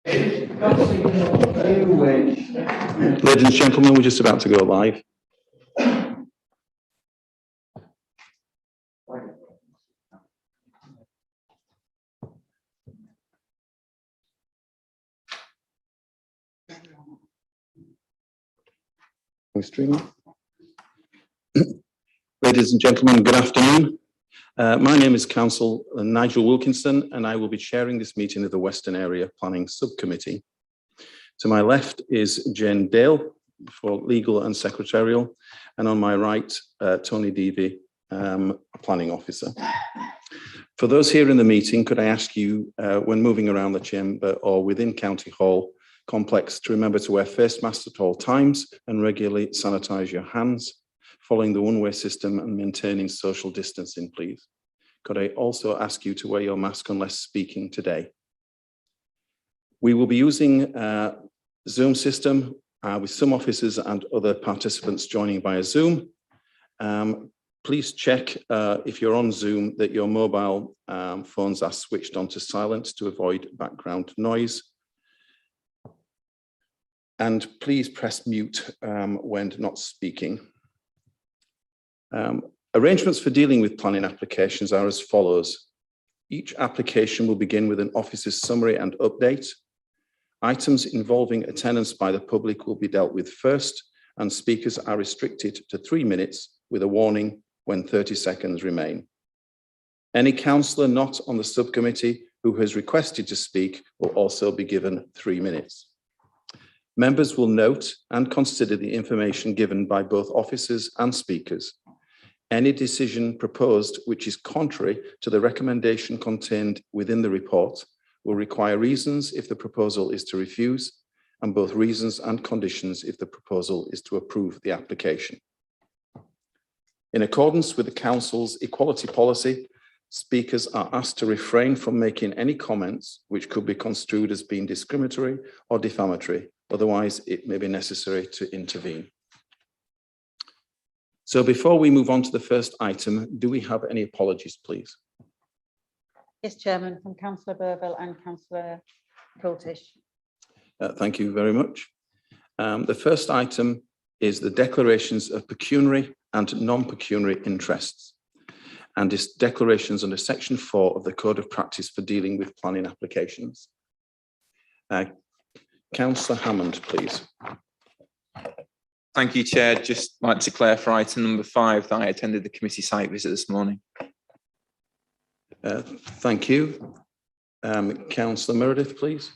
Ladies and gentlemen, we're just about to go live. Ladies and gentlemen, good afternoon. My name is Councillor Nigel Wilkinson, and I will be chairing this meeting of the Western Area Planning Subcommittee. To my left is Jane Dale for Legal and Secretarial, and on my right, Tony Deavy, Planning Officer. For those here in the meeting, could I ask you, when moving around the chamber or within County Hall complex, to remember to wear face masks at all times and regularly sanitise your hands, following the one-way system and maintaining social distancing, please. Could I also ask you to wear your mask unless speaking today? We will be using Zoom system with some officers and other participants joining via Zoom. Please check if you're on Zoom that your mobile phones are switched on to silent to avoid background noise. And please press mute when not speaking. Arrangements for dealing with planning applications are as follows. Each application will begin with an officer's summary and update. Items involving attendance by the public will be dealt with first, and speakers are restricted to 3 minutes with a warning when 30 seconds remain. Any councillor not on the subcommittee who has requested to speak will also be given 3 minutes. Members will note and consider the information given by both officers and speakers. Any decision proposed which is contrary to the recommendation contained within the report will require reasons if the proposal is to refuse, and both reasons and conditions if the proposal is to approve the application. In accordance with the Council's equality policy, speakers are asked to refrain from making any comments which could be construed as being discriminatory or defamatory. Otherwise, it may be necessary to intervene. So before we move on to the first item, do we have any apologies, please? Yes, Chairman, from Councillor Burville and Councillor Coltish. Thank you very much. The first item is the declarations of pecuniary and non-pecuniary interests, and its declarations under Section 4 of the Code of Practice for dealing with planning applications. Councillor Hammond, please. Thank you, Chair. Just like to declare for item number 5 that I attended the committee site visit this morning. Thank you. Councillor Meredith, please.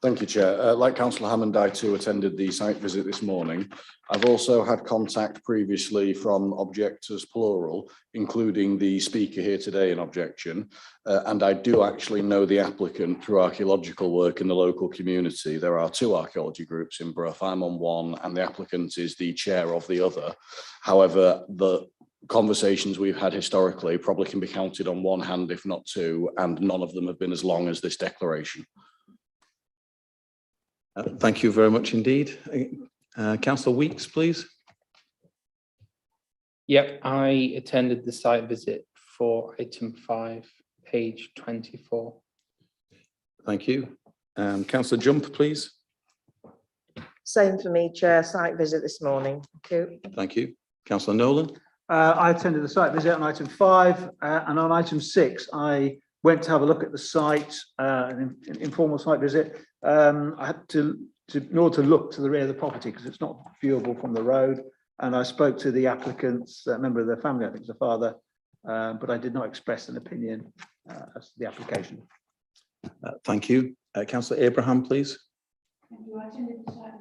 Thank you, Chair. Like Councillor Hammond, I too attended the site visit this morning. I've also had contact previously from objectors plural, including the speaker here today in objection. And I do actually know the applicant through archaeological work in the local community. There are 2 archaeology groups in Brough. I'm on one and the applicant is the chair of the other. However, the conversations we've had historically probably can be counted on one hand, if not 2, and none of them have been as long as this declaration. Thank you very much indeed. Councillor Weeks, please. Yep, I attended the site visit for item 5, page 24. Thank you. Councillor Jump, please. Same for me, Chair. Site visit this morning. Thank you. Thank you. Councillor Nolan. I attended the site visit on item 5, and on item 6, I went to have a look at the site, an informal site visit. I had to in order to look to the rear of the property because it's not viewable from the road. And I spoke to the applicant's member of their family, I think it's the father, but I did not express an opinion as to the application. Thank you. Councillor Abraham, please. I attended the site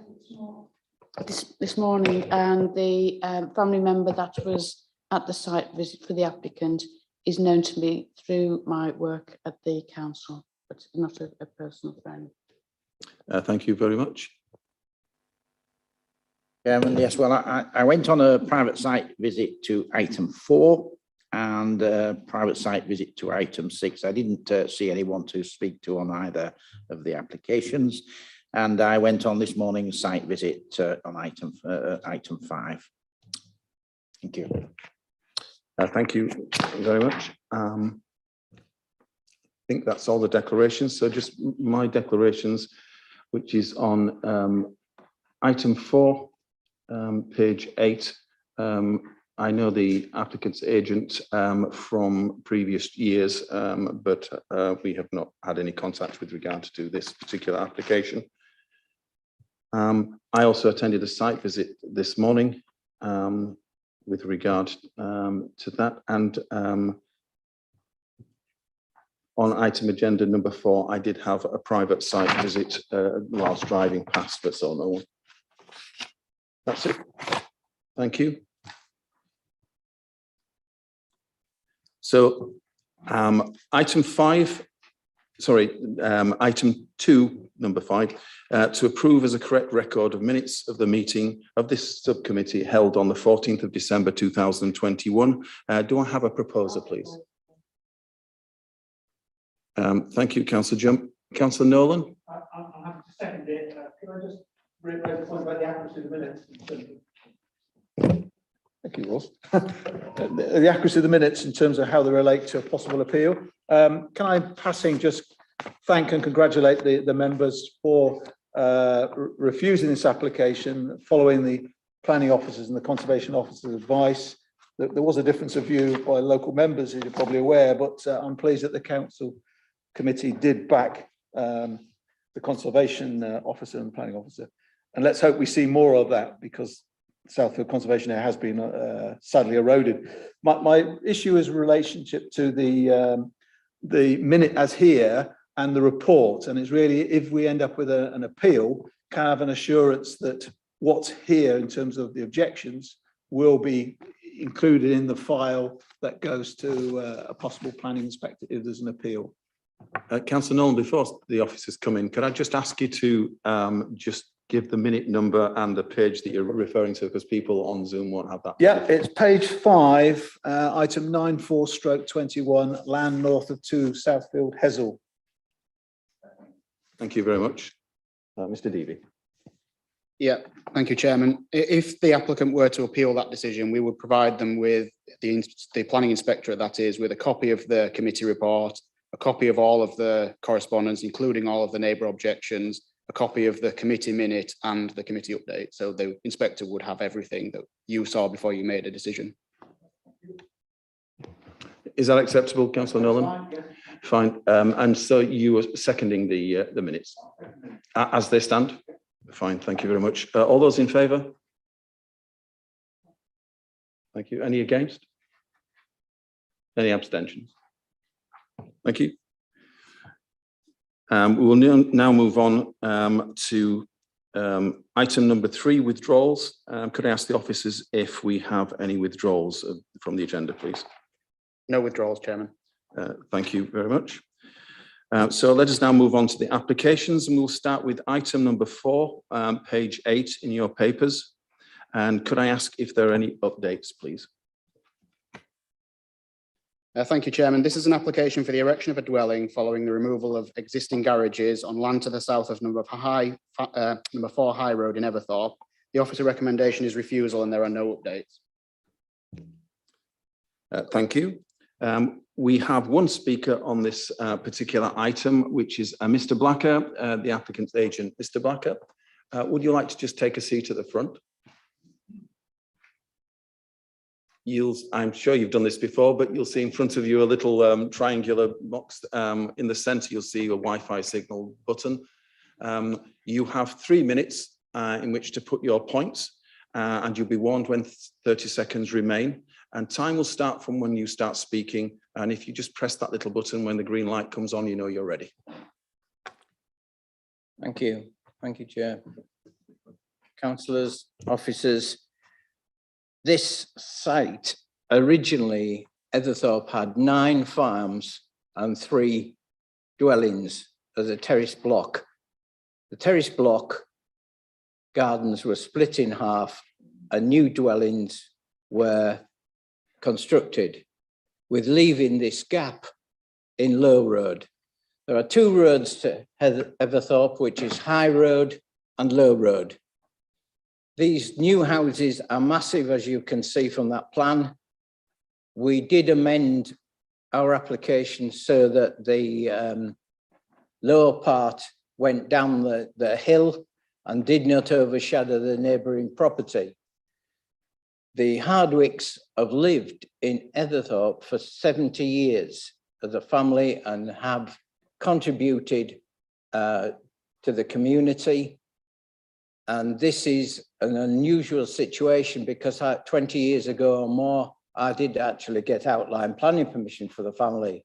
visit this morning, and the family member that was at the site visit for the applicant is known to me through my work at the council, but not a personal friend. Thank you very much. Yes, well, I went on a private site visit to item 4 and a private site visit to item 6. I didn't see anyone to speak to on either of the applications. And I went on this morning's site visit on item 5. Thank you. Thank you very much. I think that's all the declarations. So just my declarations. which is on item 4, page 8. I know the applicant's agent from previous years, but we have not had any contact with regard to this particular application. I also attended a site visit this morning with regard to that, and on item agenda number 4, I did have a private site visit whilst driving past, but saw no one. That's it. Thank you. So item 2, number 5, to approve as a correct record of minutes of the meeting of this subcommittee held on the 14th of December 2021. Do I have a proposer, please? Thank you, Councillor Jump. Councillor Nolan? I'm happy to second it. Can I just raise a point about the accuracy of the minutes? Thank you, Ross. The accuracy of the minutes in terms of how they relate to a possible appeal. Can I, passing, just thank and congratulate the members for refusing this application following the planning officers and the conservation officers' advice. There was a difference of view by local members, as you're probably aware, but I'm pleased that the council committee did back the conservation officer and the planning officer. And let's hope we see more of that, because Southfield Conservation Area has been sadly eroded. My issue is relationship to the minute as here and the report, and it's really, if we end up with an appeal, can I have an assurance that what's here in terms of the objections will be included in the file that goes to a possible planning inspector if there's an appeal. Councillor Nolan, before the officers come in, could I just ask you to just give the minute number and the page that you're referring to, because people on Zoom won't have that. Yeah, it's page 5, item 94/21, land north of 2 Southfield Hessel. Thank you very much. Mr. Deavy. Yeah, thank you, Chairman. If the applicant were to appeal that decision, we would provide them with the planning inspectorate, that is, with a copy of the committee report, a copy of all of the correspondence, including all of the neighbour objections, a copy of the committee minute and the committee update. So the inspector would have everything that you saw before you made a decision. Is that acceptable, Councillor Nolan? Fine. And so you were seconding the minutes as they stand? Fine, thank you very much. All those in favour? Thank you. Any against? Any abstentions? Thank you. We will now move on to item number 3, withdrawals. Could I ask the officers if we have any withdrawals from the agenda, please? No withdrawals, Chairman. Thank you very much. So let us now move on to the applications, and we'll start with item number 4, page 8 in your papers. And could I ask if there are any updates, please? Thank you, Chairman. This is an application for the erection of a dwelling following the removal of existing garages on land to the south of number 4 High Road in Everthorpe. The officer recommendation is refusal, and there are no updates. Thank you. We have one speaker on this particular item, which is Mr. Blacker, the applicant's agent. Mr. Blacker, would you like to just take a seat at the front? I'm sure you've done this before, but you'll see in front of you a little triangular box. In the center, you'll see a Wi-Fi signal button. You have 3 minutes in which to put your points, and you'll be warned when 30 seconds remain. And time will start from when you start speaking. And if you just press that little button when the green light comes on, you know you're ready. Thank you. Thank you, Chair. Councillors, officers. This site, originally, Everthorpe had 9 farms and 3 dwellings as a terrace block. The terrace block gardens were split in half and new dwellings were constructed, with leaving this gap in Low Road. There are 2 roads to Everthorpe, which is High Road and Low Road. These new houses are massive, as you can see from that plan. We did amend our application so that the lower part went down the hill and did not overshadow the neighbouring property. The Hardwicks have lived in Etherthorpe for 70 years as a family and have contributed to the community. And this is an unusual situation because 20 years ago or more, I did actually get outline planning permission for the family.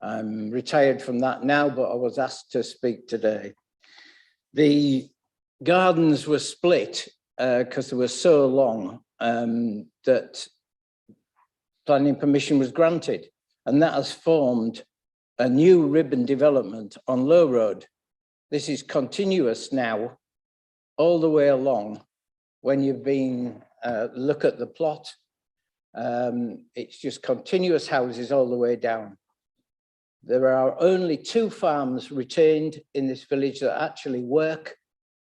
I'm retired from that now, but I was asked to speak today. The gardens were split because they were so long that planning permission was granted. And that has formed a new ribbon development on Low Road. This is continuous now, all the way along. When you've been look at the plot, it's just continuous houses all the way down. There are only 2 farms retained in this village that actually work.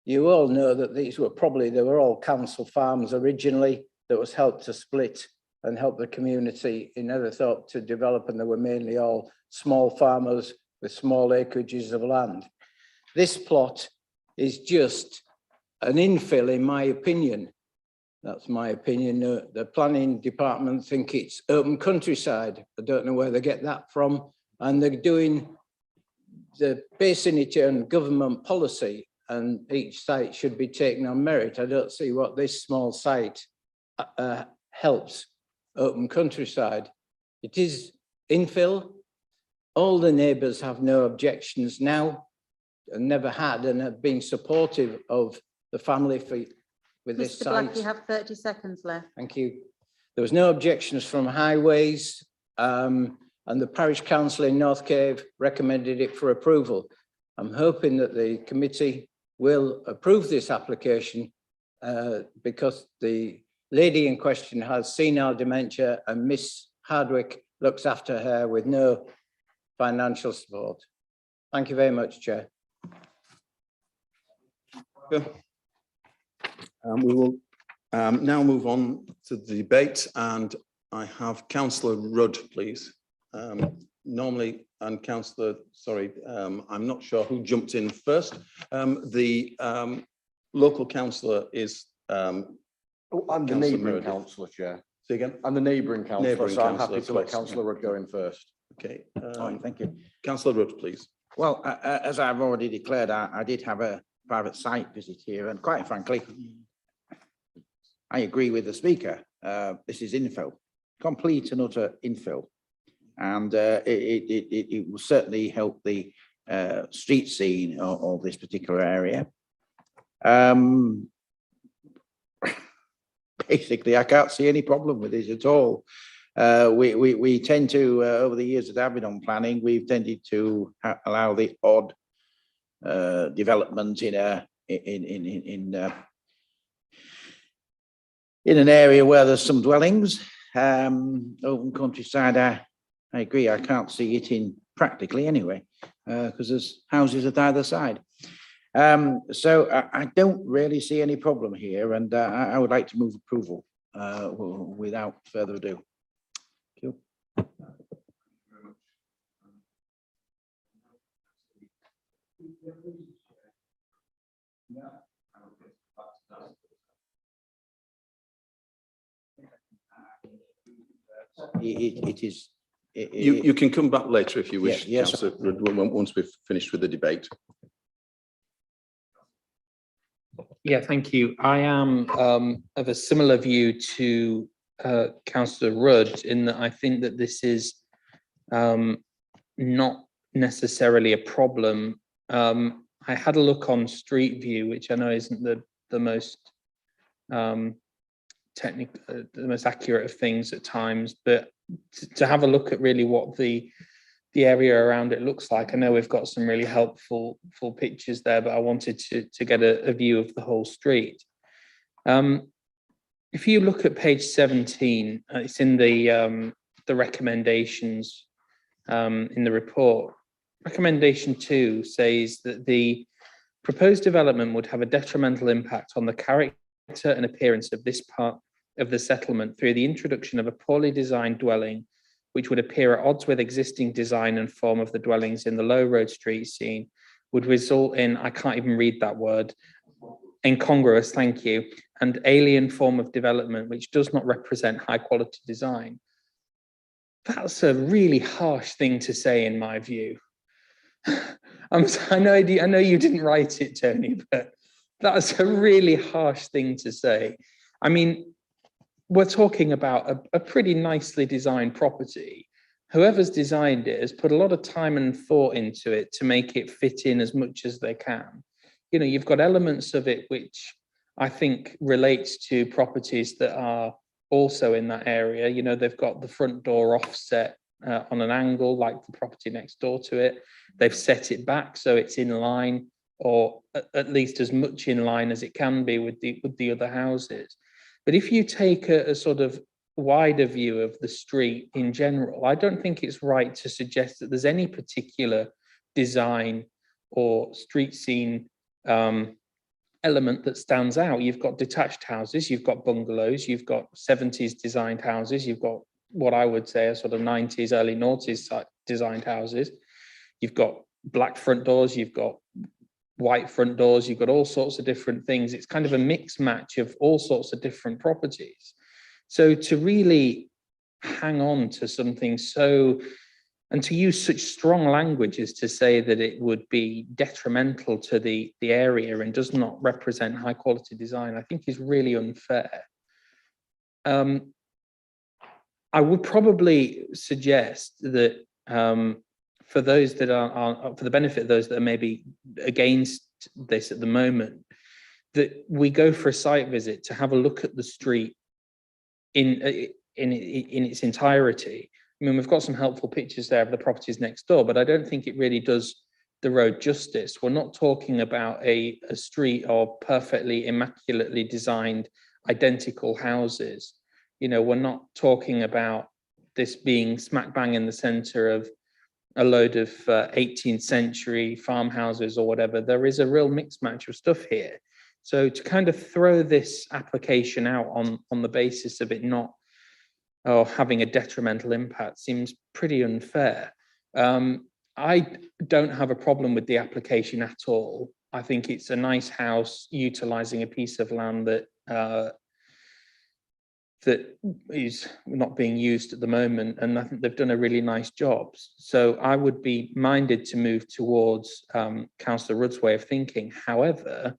You all know that these were they were all council farms originally that was helped to split and help the community in Etherthorpe to develop, and they were mainly all small farmers with small acreages of land. This plot is just an infill, in my opinion. That's my opinion. The planning department think it's open countryside. I don't know where they get that from. And they're basing it on government policy, and each site should be taken on merit. I don't see what this small site helps open countryside. It is infill. All the neighbours have no objections now, and never had, and have been supportive of the family with this Mr. site. Black, you have 30 seconds left. Thank you. There was no objections from highways, and the parish council in North Cave recommended it for approval. I'm hoping that the committee will approve this application because the lady in question has senile dementia, and Miss Hardwick looks after her with no financial support. Thank you very much, Chair. We will now move on to the debate, and I have Councillor Rudd, please. Normally, and Councillor, sorry, I'm not sure who jumped in first. The local councillor is. I'm the neighbouring councillor, Chair. Say again? I'm the neighbouring councillor, so I'm happy to let Councillor Rudd go in first. Okay. Thank you. Councillor Rudd, please. Well, as I've already declared, I did have a private site visit here, and quite frankly, I agree with the speaker. This is infill, complete and utter infill. And it will certainly help the street scene of this particular area. Basically, I can't see any problem with this at all. We tend to, over the years that I've been on planning, we've tended to allow the odd development in an area where there's some dwellings. Open countryside, I agree, I can't see it in practically anyway, because there's houses at either side. So I don't really see any problem here, and I would like to move approval without further ado. Thank you. It is. You can come back later if you wish, yes. Councillor Rudd, once we've finished with the debate. Yeah, thank you. I am of a similar view to Councillor Rudd in that I think that this is not necessarily a problem. I had a look on Street View, which I know isn't the most technical, the most accurate of things at times, but to have a look at really what the area around it looks like. I know we've got some really helpful pictures there, but I wanted to get a view of the whole street. If you look at page 17, it's in the recommendations in the report. Recommendation 2 says that the proposed development would have a detrimental impact on the character and appearance of this part of the settlement through the introduction of a poorly designed dwelling, which would appear at odds with existing design and form of the dwellings in the Low Road street scene, would result in, I can't even read that word, incongruous, thank you, and alien form of development which does not represent high quality design. That's a really harsh thing to say in my view. I know you didn't write it, Tony, but that's a really harsh thing to say. I mean, we're talking about a pretty nicely designed property. Whoever's designed it has put a lot of time and thought into it to make it fit in as much as they can. You know, you've got elements of it which I think relates to properties that are also in that area. You know, they've got the front door offset on an angle like the property next door to it. They've set it back so it's in line, or at least as much in line as it can be with the other houses. But if you take a sort of wider view of the street in general, I don't think it's right to suggest that there's any particular design or street scene element that stands out. You've got detached houses, you've got bungalows, you've got 70s designed houses, you've got what I would say are sort of 90s, early noughties designed houses. You've got black front doors, you've got white front doors, you've got all sorts of different things. It's kind of a mixed match of all sorts of different properties. So to really hang on to something so, and to use such strong language as to say that it would be detrimental to the area and does not represent high quality design, I think is really unfair. I would probably suggest that for those that are for the benefit of those that are maybe against this at the moment, that we go for a site visit to have a look at the street in its entirety. I mean, we've got some helpful pictures there of the properties next door, but I don't think it really does the road justice. We're not talking about a street of perfectly immaculately designed identical houses. You know, we're not talking about this being smack bang in the center of a load of 18th century farmhouses or whatever. There is a real mixed match of stuff here. So to kind of throw this application out on the basis of it not having a detrimental impact seems pretty unfair. I don't have a problem with the application at all. I think it's a nice house utilizing a piece of land that is not being used at the moment, and I think they've done a really nice job. So I would be minded to move towards Councillor Rudd's way of thinking. However,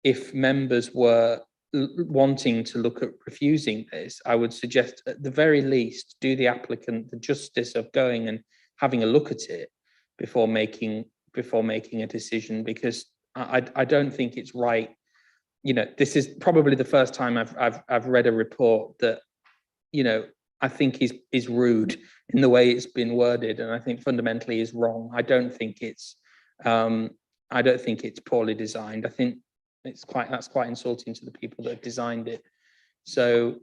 if members were wanting to look at refusing this, I would suggest at the very least do the applicant the justice of going and having a look at it before making a decision, because I don't think it's right. You know, this is probably the first time I've read a report that, you know, I think is rude in the way it's been worded, and I think fundamentally is wrong. I don't think it's poorly designed. I think that's quite insulting to the people that have designed it. So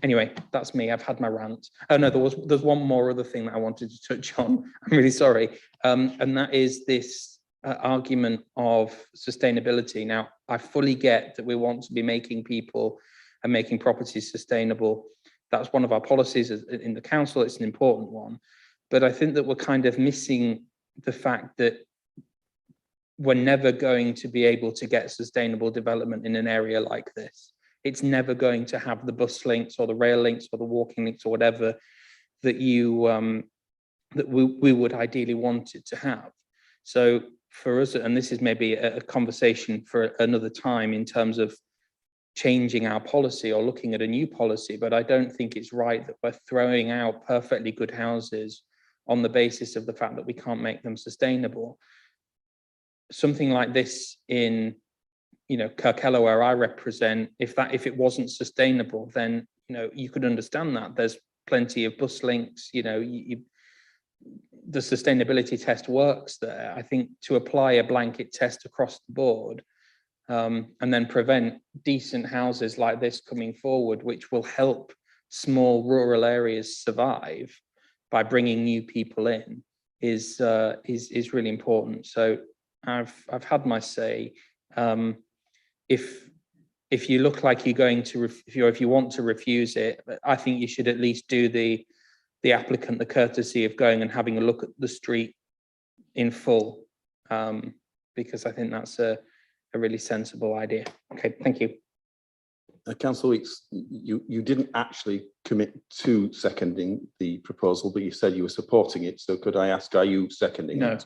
anyway, that's me. I've had my rant. Oh no, there's one more other thing that I wanted to touch on. I'm really sorry, and that is this argument of sustainability. Now, I fully get that we want to be making people and making properties sustainable. That's one of our policies in the council. It's an important one, but I think that we're kind of missing the fact that we're never going to be able to get sustainable development in an area like this. It's never going to have the bus links or the rail links or the walking links or whatever that we would ideally want it to have. So for us, and this is maybe a conversation for another time in terms of changing our policy or looking at a new policy, but I don't think it's right that we're throwing out perfectly good houses on the basis of the fact that we can't make them sustainable. Something like this in, you know, Kirkella, where I represent, if it wasn't sustainable, then, you know, you could understand that. There's plenty of bus links, you know, the sustainability test works there. I think to apply a blanket test across the board and then prevent decent houses like this coming forward, which will help small rural areas survive by bringing new people in, is really important. So I've had my say. If you look like you're going to, if you want to refuse it, I think you should at least do the applicant the courtesy of going and having a look at the street in full because I think that's a really sensible idea. Okay, thank you. Councillor Weeks, you didn't actually commit to seconding the proposal, but you said you were supporting it. So could I ask, are you seconding No. it?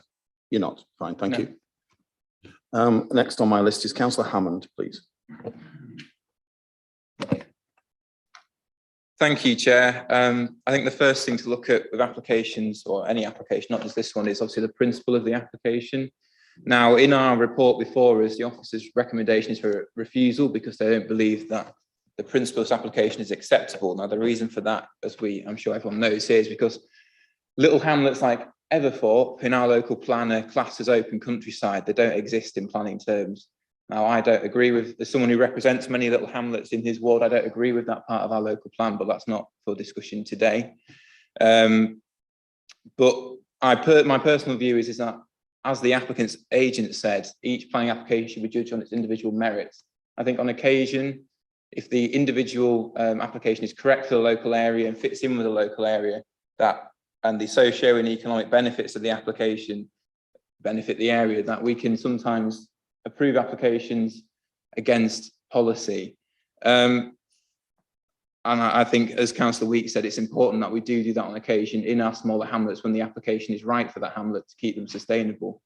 You're not. Fine, thank No. you. Next on my list is Councillor Hammond, please. Thank you, Chair. I think the first thing to look at with applications, or any application, not just this one, is obviously the principle of the application. Now, in our report before us, the officer's recommendation is for refusal because they don't believe that the principle of this application is acceptable. Now, the reason for that, as I'm sure everyone knows here, is because little hamlets like Everthorpe in our local plan are classed as open countryside. They don't exist in planning terms. Now, I don't agree with, as someone who represents many little hamlets in his ward, I don't agree with that part of our local plan, but that's not for discussion today. But my personal view is that, as the applicant's agent said, each planning application should be judged on its individual merits. I think on occasion, if the individual application is correct for the local area and fits in with the local area, and the socio and economic benefits of the application benefit the area, that we can sometimes approve applications against policy. And I think, as Councillor Weeks said, it's important that we do that on occasion in our smaller hamlets when the application is right for that hamlet to keep them sustainable.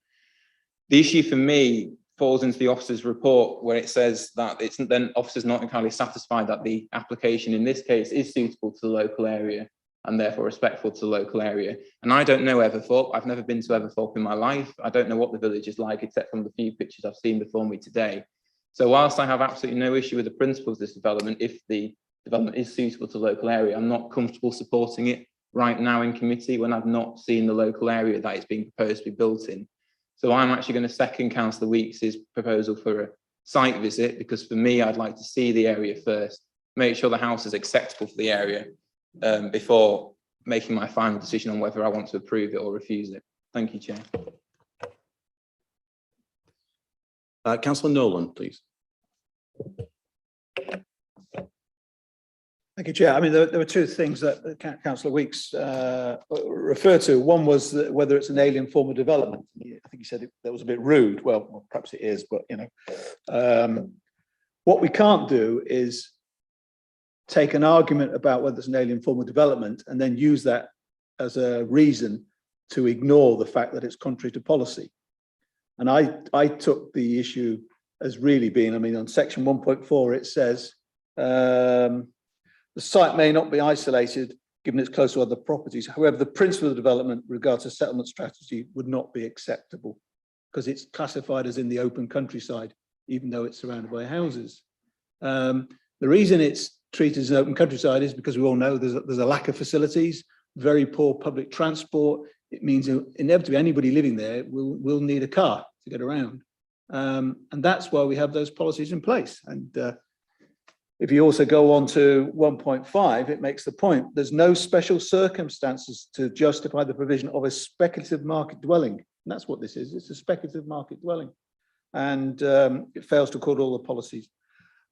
The issue for me falls into the officer's report where it says that then officers not entirely satisfied that the application in this case is suitable to the local area and therefore respectful to the local area. And I don't know Everthorpe. I've never been to Everthorpe in my life. I don't know what the village is like, except from the few pictures I've seen before me today. So whilst I have absolutely no issue with the principles of this development, if the development is suitable to the local area, I'm not comfortable supporting it right now in committee when I've not seen the local area that it's being proposed to be built in. So I'm actually going to second Councillor Weeks' proposal for a site visit, because for me, I'd like to see the area first, make sure the house is acceptable for the area before making my final decision on whether I want to approve it or refuse it. Thank you, Chair. Councillor Nolan, please. Thank you, Chair. I mean, there were two things that Councillor Weeks referred to. One was whether it's an alien form of development. I think he said that was a bit rude. Well, perhaps it is, but what we can't do is take an argument about whether it's an alien form of development and then use that as a reason to ignore the fact that it's contrary to policy. And I took the issue as really being, I mean, on section 1.4, it says, the site may not be isolated given it's close to other properties. However, the principle of development regards a settlement strategy would not be acceptable because it's classified as in the open countryside, even though it's surrounded by houses. The reason it's treated as an open countryside is because we all know there's a lack of facilities, very poor public transport. It means inevitably anybody living there will need a car to get around. And that's why we have those policies in place. And if you also go on to 1.5, it makes the point, there's no special circumstances to justify the provision of a speculative market dwelling. And that's what this is, it's a speculative market dwelling. And it fails to accord all the policies.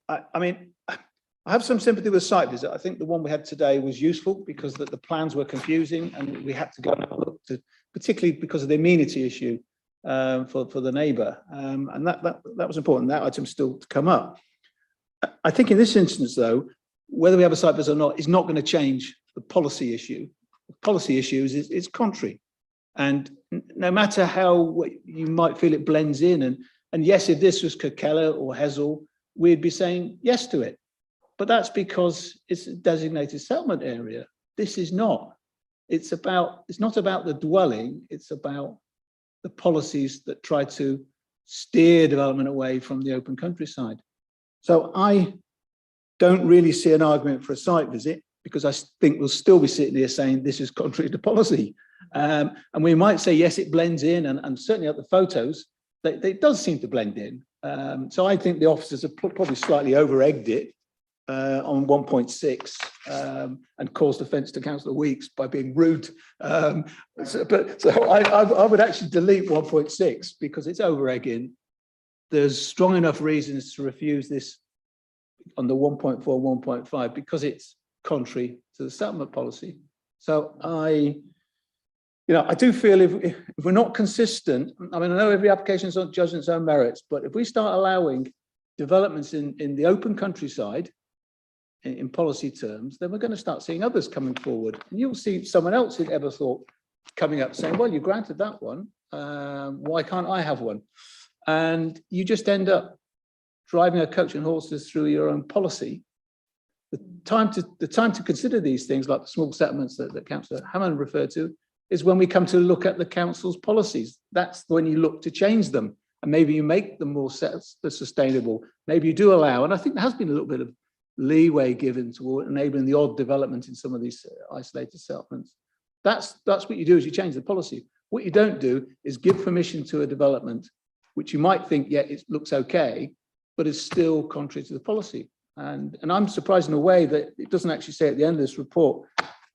I mean, I have some sympathy with site visit. I think the one we had today was useful because the plans were confusing and we had to go and have a look, particularly because of the amenity issue for the neighbour. And that was important. That item's still to come up. I think in this instance, though, whether we have a site visit or not is not going to change the policy issue. The policy issue is contrary. And no matter how you might feel it blends in, and yes, if this was Kirkella or Hessel, we'd be saying yes to it. But that's because it's a designated settlement area. This is not. It's not about the dwelling, it's about the policies that try to steer development away from the open countryside. So I don't really see an argument for a site visit because I think we'll still be sitting here saying this is contrary to policy. And we might say, yes, it blends in, and certainly at the photos, it does seem to blend in. So I think the officers have probably slightly over-egged it on 1.6 and caused offence to Councillor Weeks by being rude. So I would actually delete 1.6 because it's over-egging. There's strong enough reasons to refuse this on the 1.4, 1.5 because it's contrary to the settlement policy. So I you know, I do feel if we're not consistent, I mean, I know every application is not judged on its own merits, but if we start allowing developments in the open countryside in policy terms, then we're going to start seeing others coming forward. And you'll see someone else in Everthorpe coming up saying, well, you granted that one. Why can't I have one? And you just end up driving a coach and horses through your own policy. The time to consider these things, like the small settlements that Councillor Hammond referred to, is when we come to look at the council's policies. That's when you look to change them, and maybe you make them more sustainable. Maybe you do allow, and I think there has been a little bit of leeway given to enabling the odd development in some of these isolated settlements. That's what you do, is you change the policy. What you don't do is give permission to a development which you might think, yeah, it looks okay, but is still contrary to the policy. And I'm surprised in a way that it doesn't actually say at the end of this report,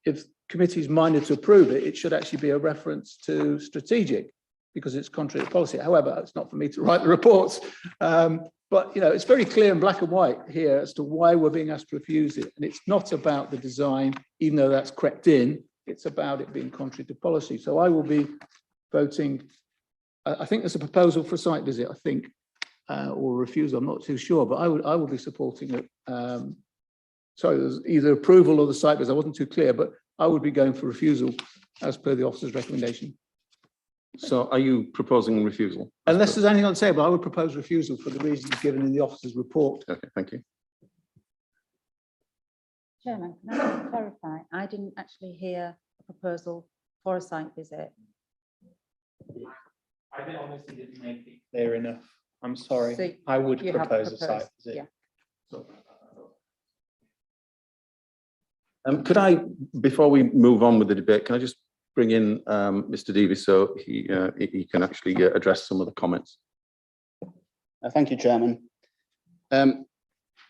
if committee is minded to approve it, it should actually be a reference to strategic, because it's contrary to policy. However, it's not for me to write the reports. But, you know, it's very clear in black and white here as to why we're being asked to refuse it. And it's not about the design, even though that's crept in, it's about it being contrary to policy. So I will be voting, I think there's a proposal for a site visit, I think, or refusal, I'm not too sure, but I will be supporting it. Sorry, there's either approval or the site visit, I wasn't too clear, but I would be going for refusal as per the officer's recommendation. So are you proposing refusal? Unless there's anything on the table, I would propose refusal for the reasons given in the officer's report. Okay, thank you. Chairman, can I just clarify? I didn't actually hear a proposal for a site visit. I honestly didn't make it clear enough. I'm sorry. So I would you have propose a site proposed, visit. yeah. Could I, before we move on with the debate, can I just bring in Mr. Davies so he can actually address some of the comments? Thank you, Chairman.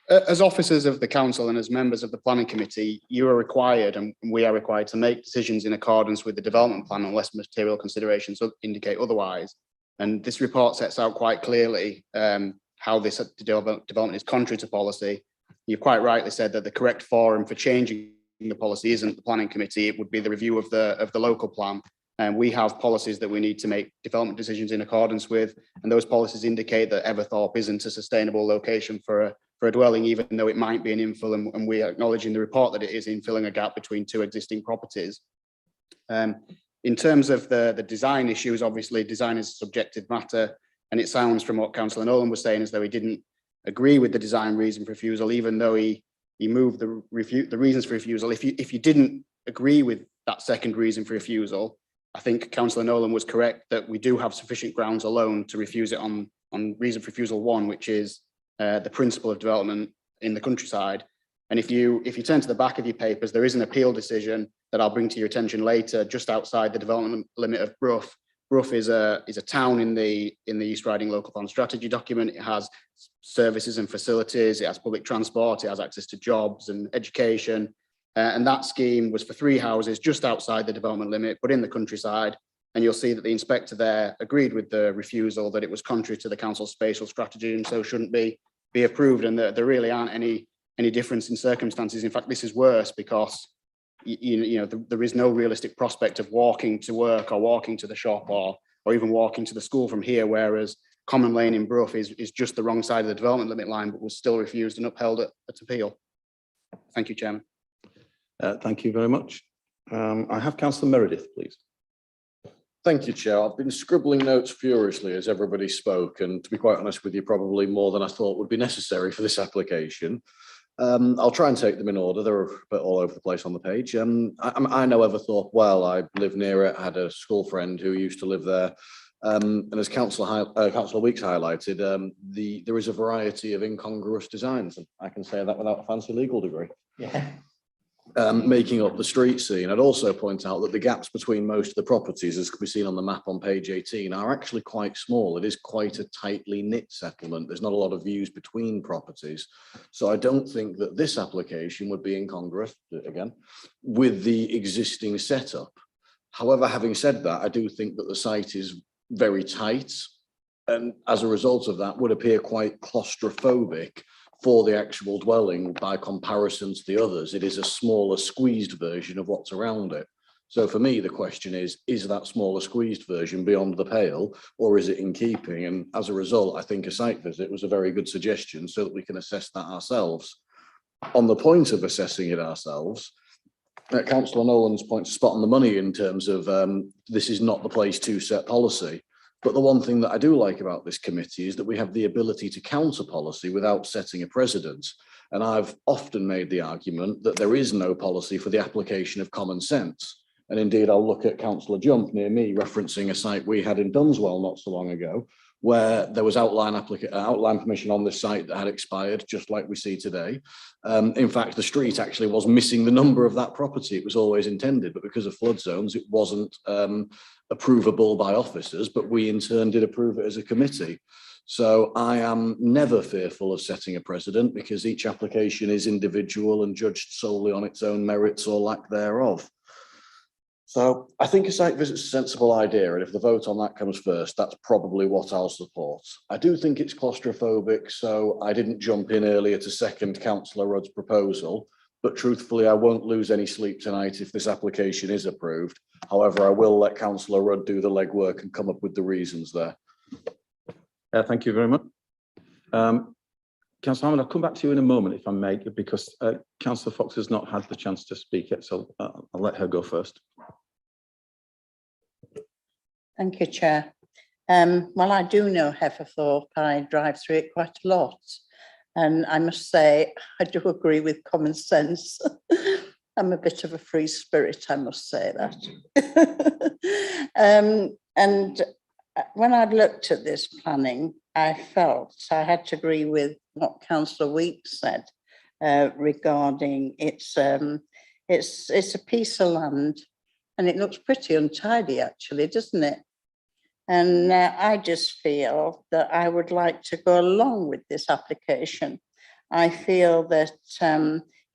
As officers of the council and as members of the planning committee, you are required, and we are required, to make decisions in accordance with the development plan unless material considerations indicate otherwise. And this report sets out quite clearly how this development is contrary to policy. You've quite rightly said that the correct forum for changing the policy isn't the planning committee, it would be the review of the local plan. And we have policies that we need to make development decisions in accordance with, and those policies indicate that Everthorpe isn't a sustainable location for a dwelling, even though it might be an infill, and we acknowledge in the report that it is infilling a gap between two existing properties. In terms of the design issues, obviously design is a subjective matter, and it sounds from what Councillor Nolan was saying as though he didn't agree with the design reason for refusal, even though he moved the reasons for refusal. If you didn't agree with that second reason for refusal, I think Councillor Nolan was correct that we do have sufficient grounds alone to refuse it on reason for refusal 1, which is the principle of development in the countryside. And if you turn to the back of your papers, there is an appeal decision that I'll bring to your attention later, just outside the development limit of Brough. Brough is a town in the East Riding Local Plan Strategy document. It has services and facilities, it has public transport, it has access to jobs and education. And that scheme was for 3 houses just outside the development limit, but in the countryside. And you'll see that the inspector there agreed with the refusal, that it was contrary to the council's spatial strategy and so shouldn't be approved, and that there really aren't any difference in circumstances. In fact, this is worse because there is no realistic prospect of walking to work or walking to the shop or even walking to the school from here, whereas Common Lane in Brough is just the wrong side of the development limit line, but was still refused and upheld at appeal. Thank you, Chairman. Thank you very much. I have Councillor Meredith, please. Thank you, Chair. I've been scribbling notes furiously as everybody spoke, and to be quite honest with you, probably more than I thought would be necessary for this application. I'll try and take them in order. They're a bit all over the place on the page. I know Everthorpe well. I live near it. I had a school friend who used to live there. And as Councillor Weeks highlighted, there is a variety of incongruous designs, and I can say that without a fancy legal degree. Yeah. Making up the street scene. I'd also point out that the gaps between most of the properties, as can be seen on the map on page 18, are actually quite small. It is quite a tightly knit settlement. There's not a lot of views between properties. So I don't think that this application would be incongruous, again, with the existing setup. However, having said that, I do think that the site is very tight, and as a result of that would appear quite claustrophobic for the actual dwelling by comparison to the others. It is a smaller, squeezed version of what's around it. So for me, the question is that smaller squeezed version beyond the pale, or is it in keeping? And as a result, I think a site visit was a very good suggestion so that we can assess that ourselves. On the point of assessing it ourselves, Councillor Nolan's point is spot on the money in terms of this is not the place to set policy. But the one thing that I do like about this committee is that we have the ability to counter policy without setting a precedent. And I've often made the argument that there is no policy for the application of common sense. And indeed, I'll look at Councillor Jump near me referencing a site we had in Dunswell not so long ago, where there was outline permission on this site that had expired, just like we see today. In fact, the street actually was missing the number of that property. It was always intended, but because of flood zones, it wasn't approvable by officers, but we in turn did approve it as a committee. So I am never fearful of setting a precedent because each application is individual and judged solely on its own merits or lack thereof. So I think a site visit's a sensible idea, and if the vote on that comes first, that's probably what I'll support. I do think it's claustrophobic, so I didn't jump in earlier to second Councillor Rudd's proposal, but truthfully, I won't lose any sleep tonight if this application is approved. However, I will let Councillor Rudd do the legwork and come up with the reasons there. Thank you very much. Councillor Hammond, I'll come back to you in a moment if I may, because Councillor Fox has not had the chance to speak yet, so I'll let her go first. Thank you, Chair. Well, I do know Hefferthorpe. I drive through it quite a lot. And I must say, I do agree with common sense. I'm a bit of a free spirit, I must say that. And when I looked at this planning, I felt I had to agree with what Councillor Weeks said regarding it's a piece of land and it looks pretty untidy actually, doesn't it? And I just feel that I would like to go along with this application. I feel that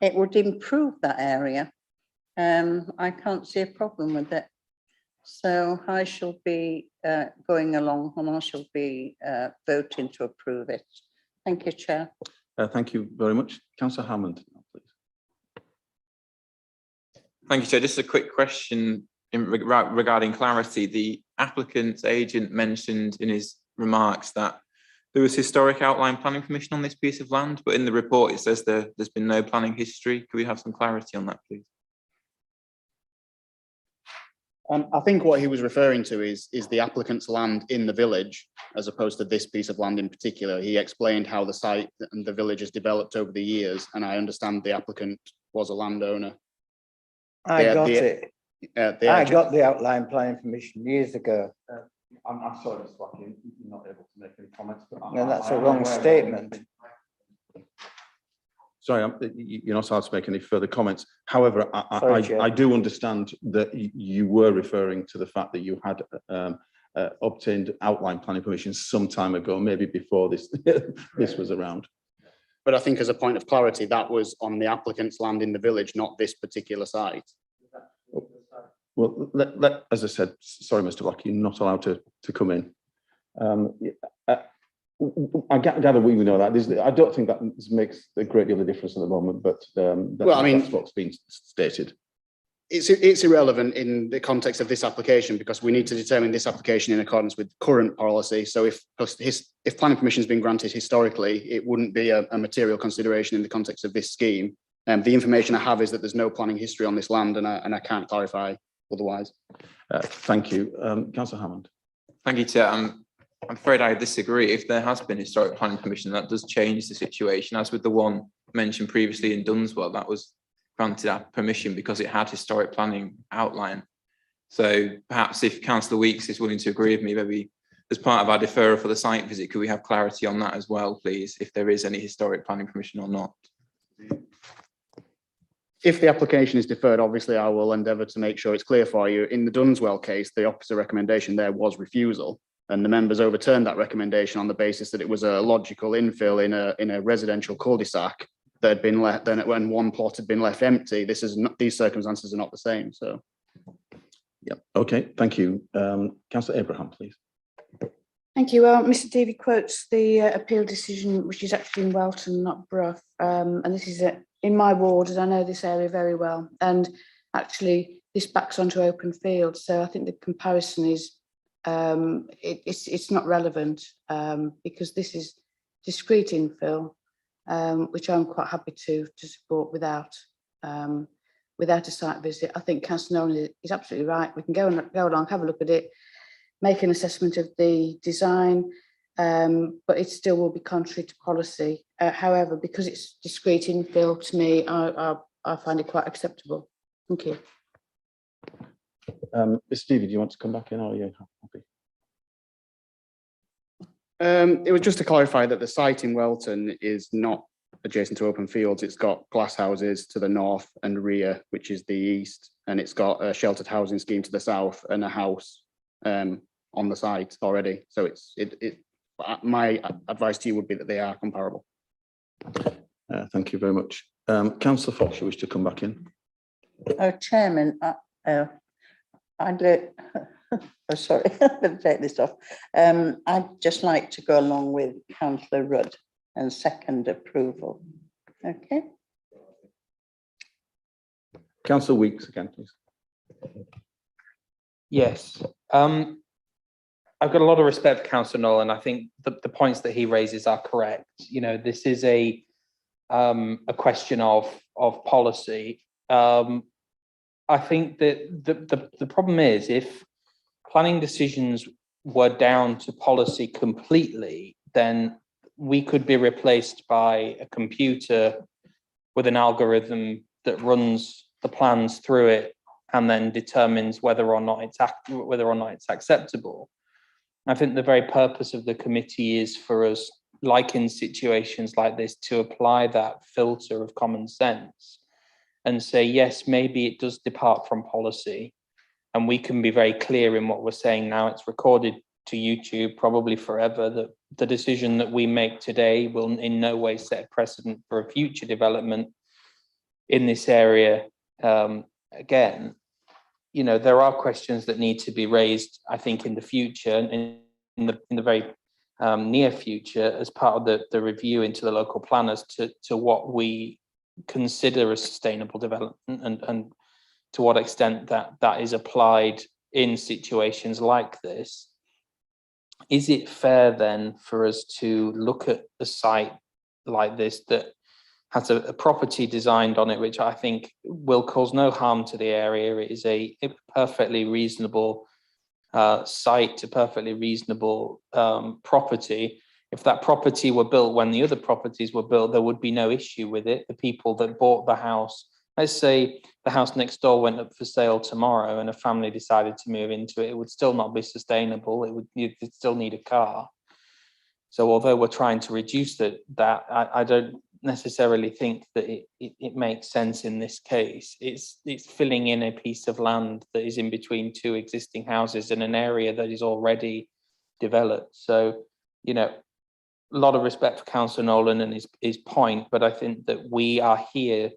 it would improve that area. I can't see a problem with it. So I shall be going along and I shall be voting to approve it. Thank you, Chair. Thank you very much. Councillor Hammond, please. Thank you, Chair. Just a quick question regarding clarity. The applicant's agent mentioned in his remarks that there was historic outline planning permission on this piece of land, but in the report it says there's been no planning history. Could we have some clarity on that, please? I think what he was referring to is the applicant's land in the village, as opposed to this piece of land in particular. He explained how the site and the village has developed over the years, and I understand the applicant was a landowner. I got the outline planning permission years ago. I'm sorry, Mr. Blackie, you're not able to make any comments. But No, that's a wrong statement. Sorry, you're not allowed to make any further comments. However, I do understand that you were referring to the fact that you had obtained outline planning permission some time ago, maybe before this was around. But I think as a point of clarity, that was on the applicant's land in the village, not this particular site. Well, as I said, sorry, Mr. Blackie, you're not allowed to come in. I gather we know that. I don't think that makes a great deal of difference at the moment, but that's what's been stated. It's irrelevant in the context of this application because we need to determine this application in accordance with current policy. So if planning permission has been granted historically, it wouldn't be a material consideration in the context of this scheme. The information I have is that there's no planning history on this land, and I can't clarify otherwise. Thank you, Councillor Hammond. Thank you, Chair. I'm afraid I disagree. If there has been historic planning permission, that does change the situation. As with the one mentioned previously in Dunswell, that was granted our permission because it had historic planning outline. So perhaps if Councillor Weeks is willing to agree with me, maybe as part of our deferral for the site visit, could we have clarity on that as well, please, if there is any historic planning permission or not? If the application is deferred, obviously I will endeavour to make sure it's clear for you. In the Dunswell case, the opposite recommendation there was refusal, and the members overturned that recommendation on the basis that it was a logical infill in a residential cul-de-sac that had been left. Then when one plot had been left empty, these circumstances are not the same. So, yeah, okay, thank you, Councillor Abraham, please. Thank you. Well, Mr. Davey quotes the appeal decision, which is actually in Welton, not Brough, and this is in my ward, and I know this area very well. And actually, this backs onto open field. So I think the comparison is it's not relevant because this is discrete infill, which I'm quite happy to support without a site visit. I think Councillor Nolan is absolutely right. We can go along, have a look at it, make an assessment of the design, but it still will be contrary to policy. However, because it's discrete infill, to me, I find it quite acceptable. Thank you. Stevie, do you want to come back in, or are you happy? It was just to clarify that the site in Welton is not adjacent to open fields. It's got glass houses to the north and rear, which is the east, and it's got a sheltered housing scheme to the south and a house on the site already. So my advice to you would be that they are comparable. Thank you very much. Councillor Fox, you wish to come back in? Chairman, I'd oh, sorry, I'm going to take this off. I'd just like to go along with Councillor Rudd and second approval. Okay. Councillor Weeks again, please. Yes. I've got a lot of respect for Councillor Nolan. I think the points that he raises are correct. You know, this is a question of policy. I think that the problem is, if planning decisions were down to policy completely, then we could be replaced by a computer with an algorithm that runs the plans through it and then determines whether or not it's acceptable. I think the very purpose of the committee is for us, like in situations like this, to apply that filter of common sense and say, yes, maybe it does depart from policy, and we can be very clear in what we're saying now. It's recorded to YouTube probably forever, that the decision that we make today will in no way set a precedent for a future development in this area. Again, you know, there are questions that need to be raised, I think, in the future, in the very near future, as part of the review into the local planners to what we consider a sustainable development, and to what extent that is applied in situations like this. Is it fair then for us to look at a site like this that has a property designed on it, which I think will cause no harm to the area? It is a perfectly reasonable site, a perfectly reasonable property. If that property were built when the other properties were built, there would be no issue with it. The people that bought the house, let's say the house next door went up for sale tomorrow and a family decided to move into it, it would still not be sustainable. You'd still need a car. So although we're trying to reduce that, I don't necessarily think that it makes sense in this case. It's filling in a piece of land that is in between two existing houses in an area that is already developed. So, you know, a lot of respect for Councillor Nolan and his point, but I think that we are here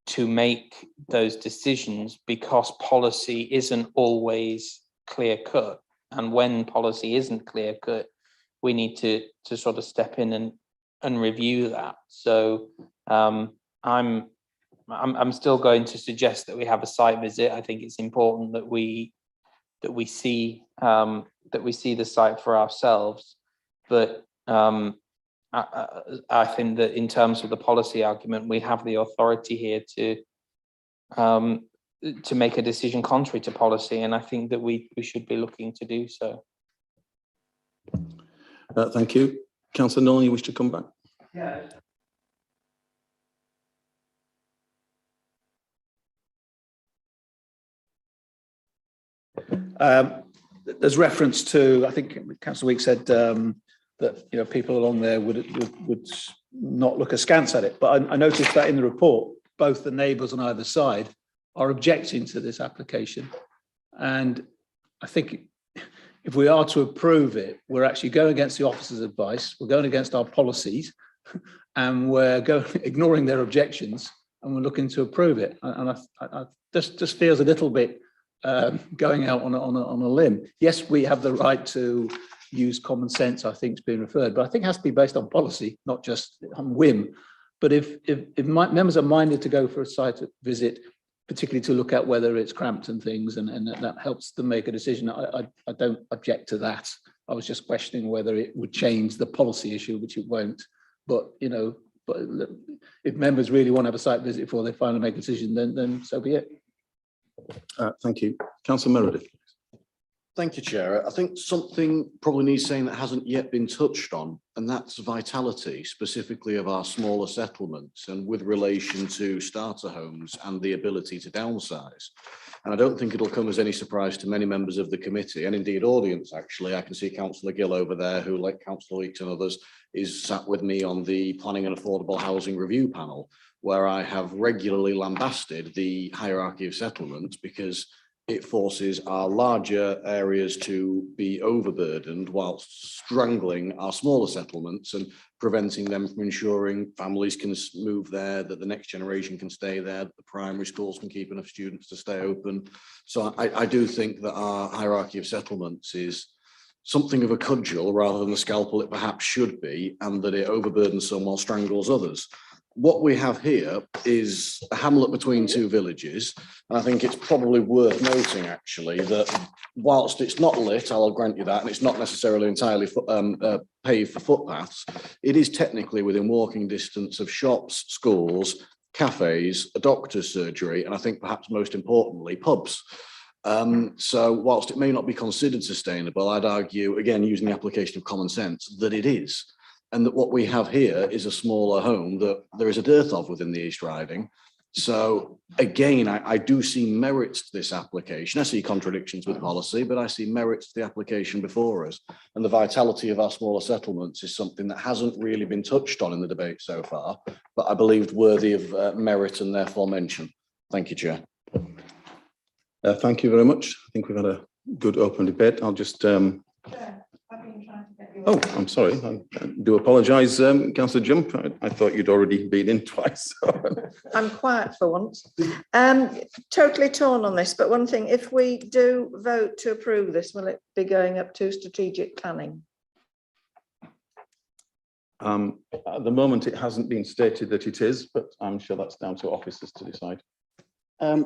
to make those decisions because policy isn't always clear cut. And when policy isn't clear cut, we need to sort of step in and review that. So I'm still going to suggest that we have a site visit. I think it's important that we see the site for ourselves. But I think that in terms of the policy argument, we have the authority here to make a decision contrary to policy, and I think that we should be looking to do so. Thank you. Councillor Nolan, you wish to come back? Yes. There's reference to, I think Councillor Weeks said that, you know, people along there would not look askance at it. But I noticed that in the report, both the neighbours on either side are objecting to this application. And I think if we are to approve it, we're actually going against the officer's advice, we're going against our policies, and we're ignoring their objections, and we're looking to approve it. And I just feels a little bit going out on a limb. Yes, we have the right to use common sense, I think, is being referred, but I think it has to be based on policy, not just on whim. But if members are minded to go for a site visit particularly to look at whether it's cramped and things, and that helps them make a decision. I don't object to that. I was just questioning whether it would change the policy issue, which it won't. But, you know, but if members really want to have a site visit before they finally make a decision, then so be it. Thank you. Councillor Meredith. Thank you, Chair. I think something probably needs saying that hasn't yet been touched on, and that's vitality, specifically of our smaller settlements and with relation to starter homes and the ability to downsize. And I don't think it'll come as any surprise to many members of the committee and indeed audience, actually. I can see Councillor Gill over there, who, like Councillor Weeks and others, is sat with me on the Planning and Affordable Housing Review panel, where I have regularly lambasted the hierarchy of settlements because it forces our larger areas to be overburdened whilst strangling our smaller settlements and preventing them from ensuring families can move there, that the next generation can stay there, that the primary schools can keep enough students to stay open. So I do think that our hierarchy of settlements is something of a cudgel rather than the scalpel it perhaps should be, and that it overburdens some while strangles others. What we have here is a hamlet between two villages, and I think it's probably worth noting, actually, that whilst it's not lit, I'll grant you that, and it's not necessarily entirely paved for footpaths, it is technically within walking distance of shops, schools, cafes, a doctor's surgery, and I think perhaps most importantly, pubs. So whilst it may not be considered sustainable, I'd argue, again, using the application of common sense, that it is. And that what we have here is a smaller home that there is a dearth of within the East Riding. So again, I do see merits to this application. I see contradictions with policy, but I see merits to the application before us. And the vitality of our smaller settlements is something that hasn't really been touched on in the debate so far, but I believed worthy of merit and therefore mention. Thank you, Chair. Thank you very much. I think we've had a good open debate. I'll just... Oh, I'm sorry. I do apologise, Councillor Jump. I thought you'd already been in twice. I'm quiet for once. Totally torn on this, but one thing, if we do vote to approve this, will it be going up to strategic planning? At the moment, it hasn't been stated that it is, but I'm sure that's down to officers to decide.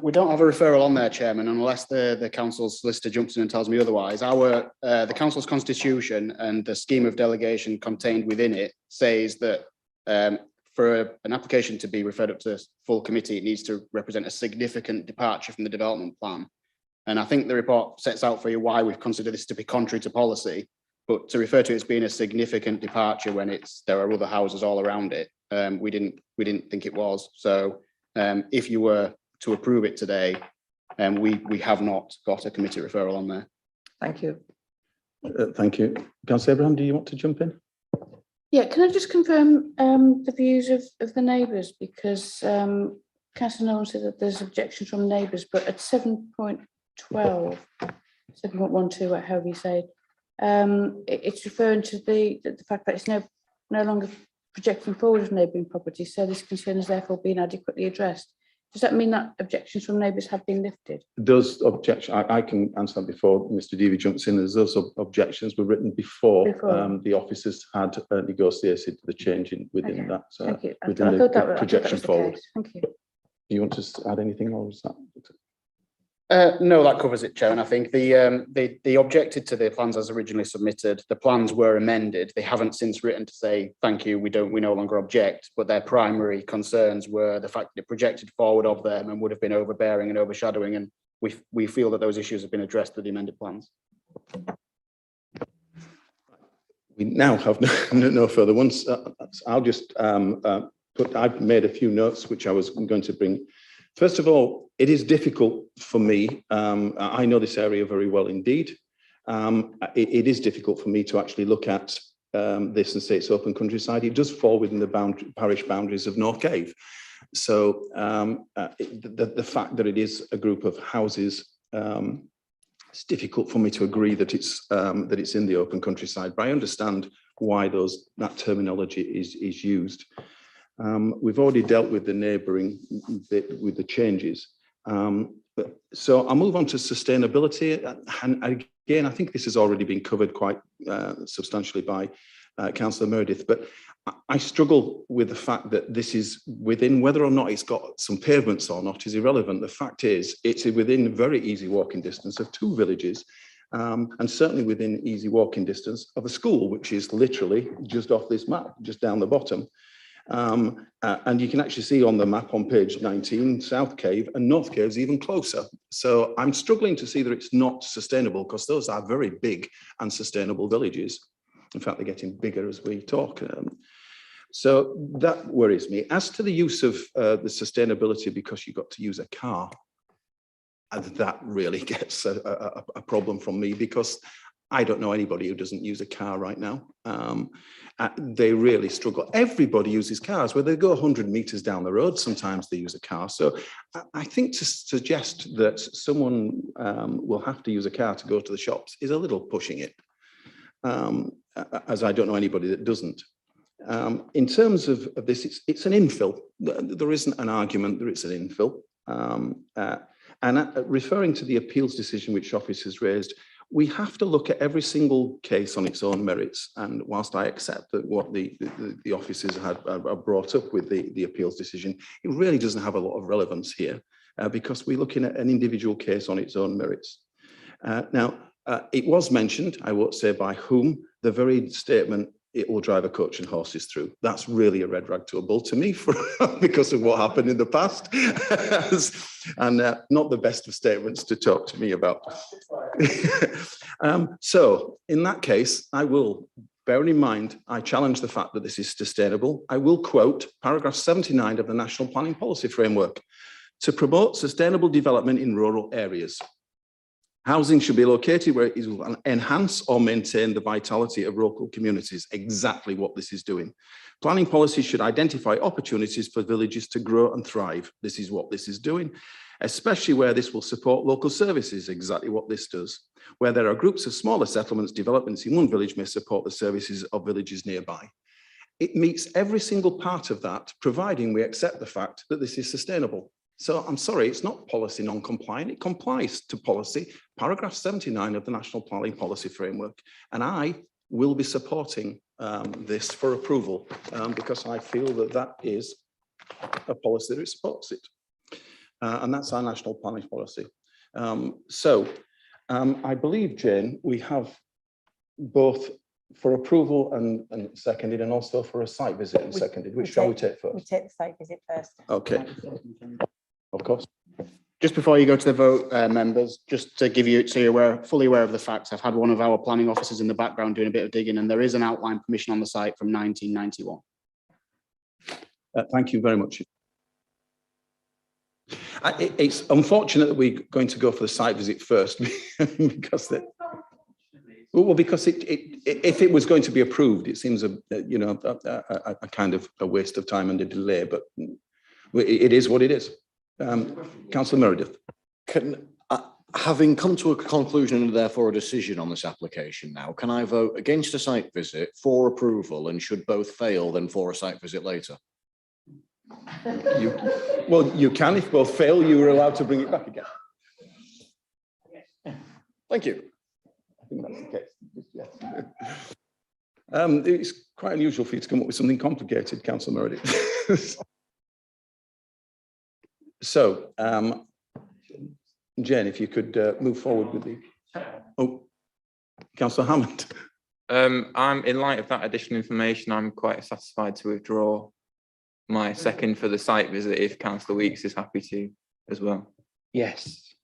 We don't have a referral on there, Chairman, unless the council's solicitor jumps in and tells me otherwise. The council's constitution and the scheme of delegation contained within it says that for an application to be referred up to full committee, it needs to represent a significant departure from the development plan. And I think the report sets out for you why we've considered this to be contrary to policy, but to refer to it as being a significant departure when there are other houses all around it, we didn't think it was. So if you were to approve it today, and we have not got a committee referral on there. Thank you. Thank you. Councillor Abraham, do you want to jump in? Yeah, can I just confirm the views of the neighbours, because Councillor Nolan said that there's objections from neighbours, but at 7.12, 7.12, however you say it, it's referring to the fact that it's no longer projecting forward of neighbouring properties, so this concern has therefore been adequately addressed. Does that mean that objections from neighbours have been lifted? Those objections, I can answer that before Mr. Deavy jumps in, as those objections were written before. The officers had negotiated the change within that. Thank you. Within the projection forward. Thank you. Do you want to add anything, or is that? No, that covers it, Chair. And I think they objected to the plans as originally submitted. The plans were amended. They haven't since written to say, thank you, we no longer object, but their primary concerns were the fact that it projected forward of them and would have been overbearing and overshadowing. And we feel that those issues have been addressed with the amended plans. We now have no further ones. I'll just I've made a few notes which I was going to bring. First of all, it is difficult for me. I know this area very well indeed. It is difficult for me to actually look at this and say it's open countryside. It does fall within the parish boundaries of North Cave. So the fact that it is a group of houses, it's difficult for me to agree that it's in the open countryside. But I understand why that terminology is used. We've already dealt with the neighbouring bit with the changes. So I'll move on to sustainability. And again, I think this has already been covered quite substantially by Councillor Meredith, but I struggle with the fact that this is within, whether or not it's got some pavements or not is irrelevant. The fact is, it's within very easy walking distance of 2 villages, and certainly within easy walking distance of a school, which is literally just off this map, just down the bottom. And you can actually see on the map on page 19, South Cave and North Cave is even closer. So I'm struggling to see that it's not sustainable, because those are very big and sustainable villages. In fact, they're getting bigger as we talk. So that worries me. As to the use of the sustainability because you've got to use a car, and that really gets a problem from me, because I don't know anybody who doesn't use a car right now. They really struggle. Everybody uses cars. Where they go 100 meters down the road, sometimes they use a car. So I think to suggest that someone will have to use a car to go to the shops is a little pushing it, as I don't know anybody that doesn't. In terms of this, it's an infill. There isn't an argument that it's an infill. And referring to the appeals decision which office has raised, we have to look at every single case on its own merits. And whilst I accept that what the officers have brought up with the appeals decision, it really doesn't have a lot of relevance here, because we're looking at an individual case on its own merits. Now, it was mentioned, I won't say by whom, the very statement, it will drive a coach and horses through. That's really a red rag to a bull to me because of what happened in the past. And not the best of statements to talk to me about. So in that case, I will, bearing in mind, I challenge the fact that this is sustainable. I will quote paragraph 79 of the National Planning Policy Framework: to promote sustainable development in rural areas. Housing should be located where it will enhance or maintain the vitality of local communities. Exactly what this is doing. Planning policy should identify opportunities for villages to grow and thrive. This is what this is doing, especially where this will support local services. Exactly what this does. Where there are groups of smaller settlements, developments in one village may support the services of villages nearby. It meets every single part of that, providing we accept the fact that this is sustainable. So I'm sorry, it's not policy non-compliant, it complies to policy, paragraph 79 of the National Planning Policy Framework. And I will be supporting this for approval because I feel that that is a policy that supports it. And that's our National Planning Policy. I believe, Jane, we have both for approval and seconded, and also for a site visit and seconded. Which shall we take first? We take the site visit first. Okay. Of course. Just before you go to the vote, members, just to give you, so you're fully aware of the facts, I've had one of our planning officers in the background doing a bit of digging, and there is an outline permission on the site from 1991. Thank you very much. It's unfortunate that we're going to go for the site visit first because if it was going to be approved, it seems a kind of a waste of time and a delay, but it is what it is. Councillor Meredith. Having come to a conclusion and therefore a decision on this application now, can I vote against a site visit, for approval, and should both fail, then for a site visit later? You can. If both fail, you are allowed to bring it back again. Thank you. I think that's the case. Yes. It's quite unusual for you to come up with something complicated, Councillor Meredith. So, Jane, if you could move forward with the... Oh, Councillor Hammond. I'm, in light of that additional information, I'm quite satisfied to withdraw my second for the site visit if Councillor Weeks is happy to as well. Yes.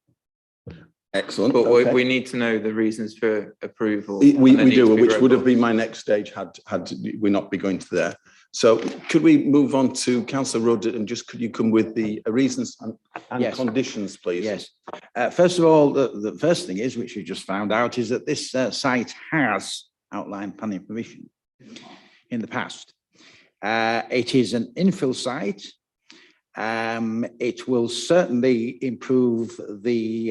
Excellent. But okay. we need to know the reasons for approval. We do, which would have been my next stage had we not be going to there. So could we move on to Councillor Rudd, and just could you come with the reasons and Yes. conditions, please? Yes. First of all, the first thing is, which we just found out, is that this site has outline planning permission in the past. It is an infill site. It will certainly improve the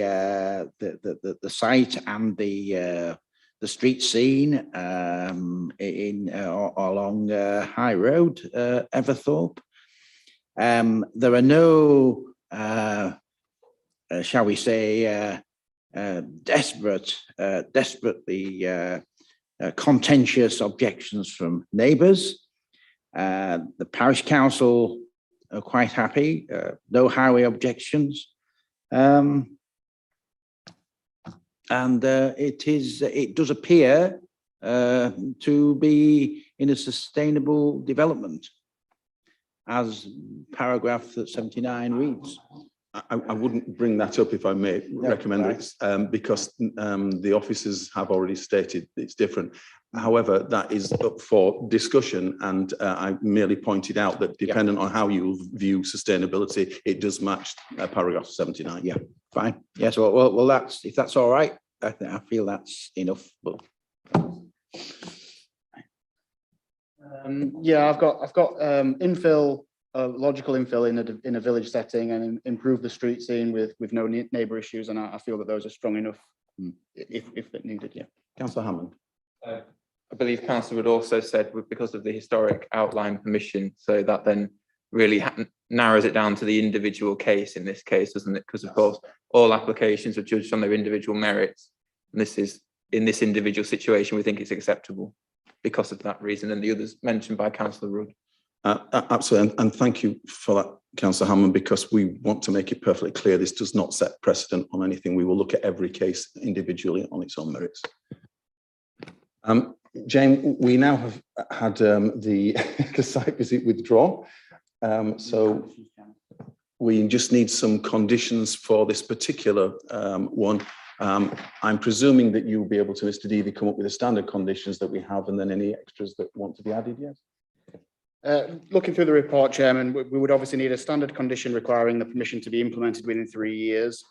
site and the street scene along High Road, Everthorpe. There are no, shall we say, desperately contentious objections from neighbours. The parish council are quite happy, no highway objections. It does appear to be in a sustainable development, as paragraph 79 reads. I wouldn't bring that up if I may recommend it, because the officers have already stated it's different. However, that is up for discussion, and I merely pointed out that depending on how you view sustainability, it does match paragraph 79. Yeah, fine. Yes, well, that's, if that's all right, I feel that's enough. But yeah, I've got infill, logical infill in a village setting, and improve the street scene with no neighbour issues, and I feel that those are strong enough if needed. Yeah. Councillor Hammond. I believe Councillor Wood also said because of the historic outline permission, so that then really narrows it down to the individual case in this case, doesn't it? Because of course, all applications are judged on their individual merits. And this is, in this individual situation, we think it's acceptable because of that reason and the others mentioned by Councillor Rudd. Absolutely, and thank you for that, Councillor Hammond, because we want to make it perfectly clear this does not set precedent on anything. We will look at every case individually on its own merits. Jane, we now have had the site visit withdrawn, so we just need some conditions for this particular one. I'm presuming that you'll be able to, Mr. Deavy, come up with the standard conditions that we have, and then any extras that want to be added, yes? Looking through the report, Chairman, we would obviously need a standard condition requiring the permission to be implemented within 3 years.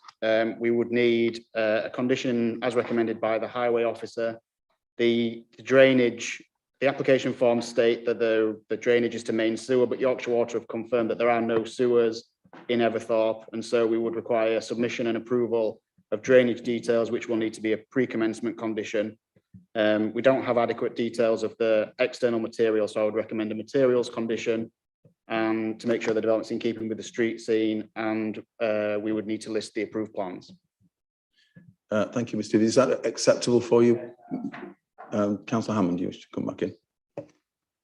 We would need a condition as recommended by the highway officer. The drainage, the application forms state that the drainage is to main sewer, but Yorkshire Water have confirmed that there are no sewers in Everthorpe, and so we would require submission and approval of drainage details, which will need to be a pre-commencement condition. We don't have adequate details of the external material, so I would recommend a materials condition and to make sure the development's in keeping with the street scene, and we would need to list the approved plans. Thank you, Mr. Deavy. Is that acceptable for you? Councillor Hammond, you wish to come back in?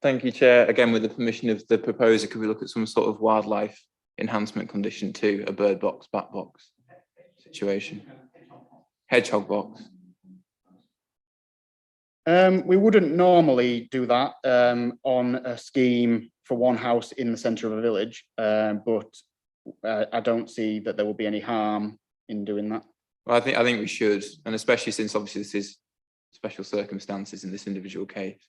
Thank you, Chair. Again, with the permission of the proposer, could we look at some sort of wildlife enhancement condition too, a bird box, bat box situation? Hedgehog box. We wouldn't normally do that on a scheme for one house in the centre of a village, but I don't see that there will be any harm in doing that. Well, I think we should, and especially since obviously this is special circumstances in this individual case.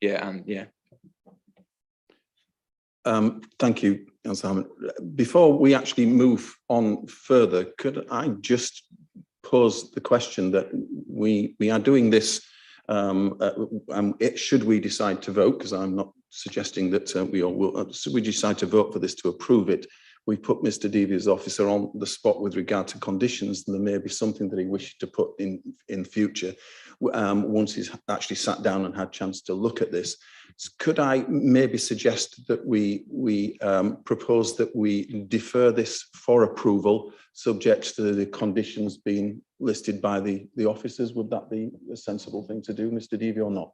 Yeah, and yeah. Thank you, Councillor Hammond. Before we actually move on further, could I just pose the question that we are doing this, should we decide to vote, because I'm not suggesting that we all will, should we decide to vote for this to approve it, we put Mr. Deavy as officer on the spot with regard to conditions, and there may be something that he wishes to put in future once he's actually sat down and had a chance to look at this. Could I maybe suggest that we propose that we defer this for approval, subject to the conditions being listed by the officers? Would that be a sensible thing to do, Mr. Deavy, or not?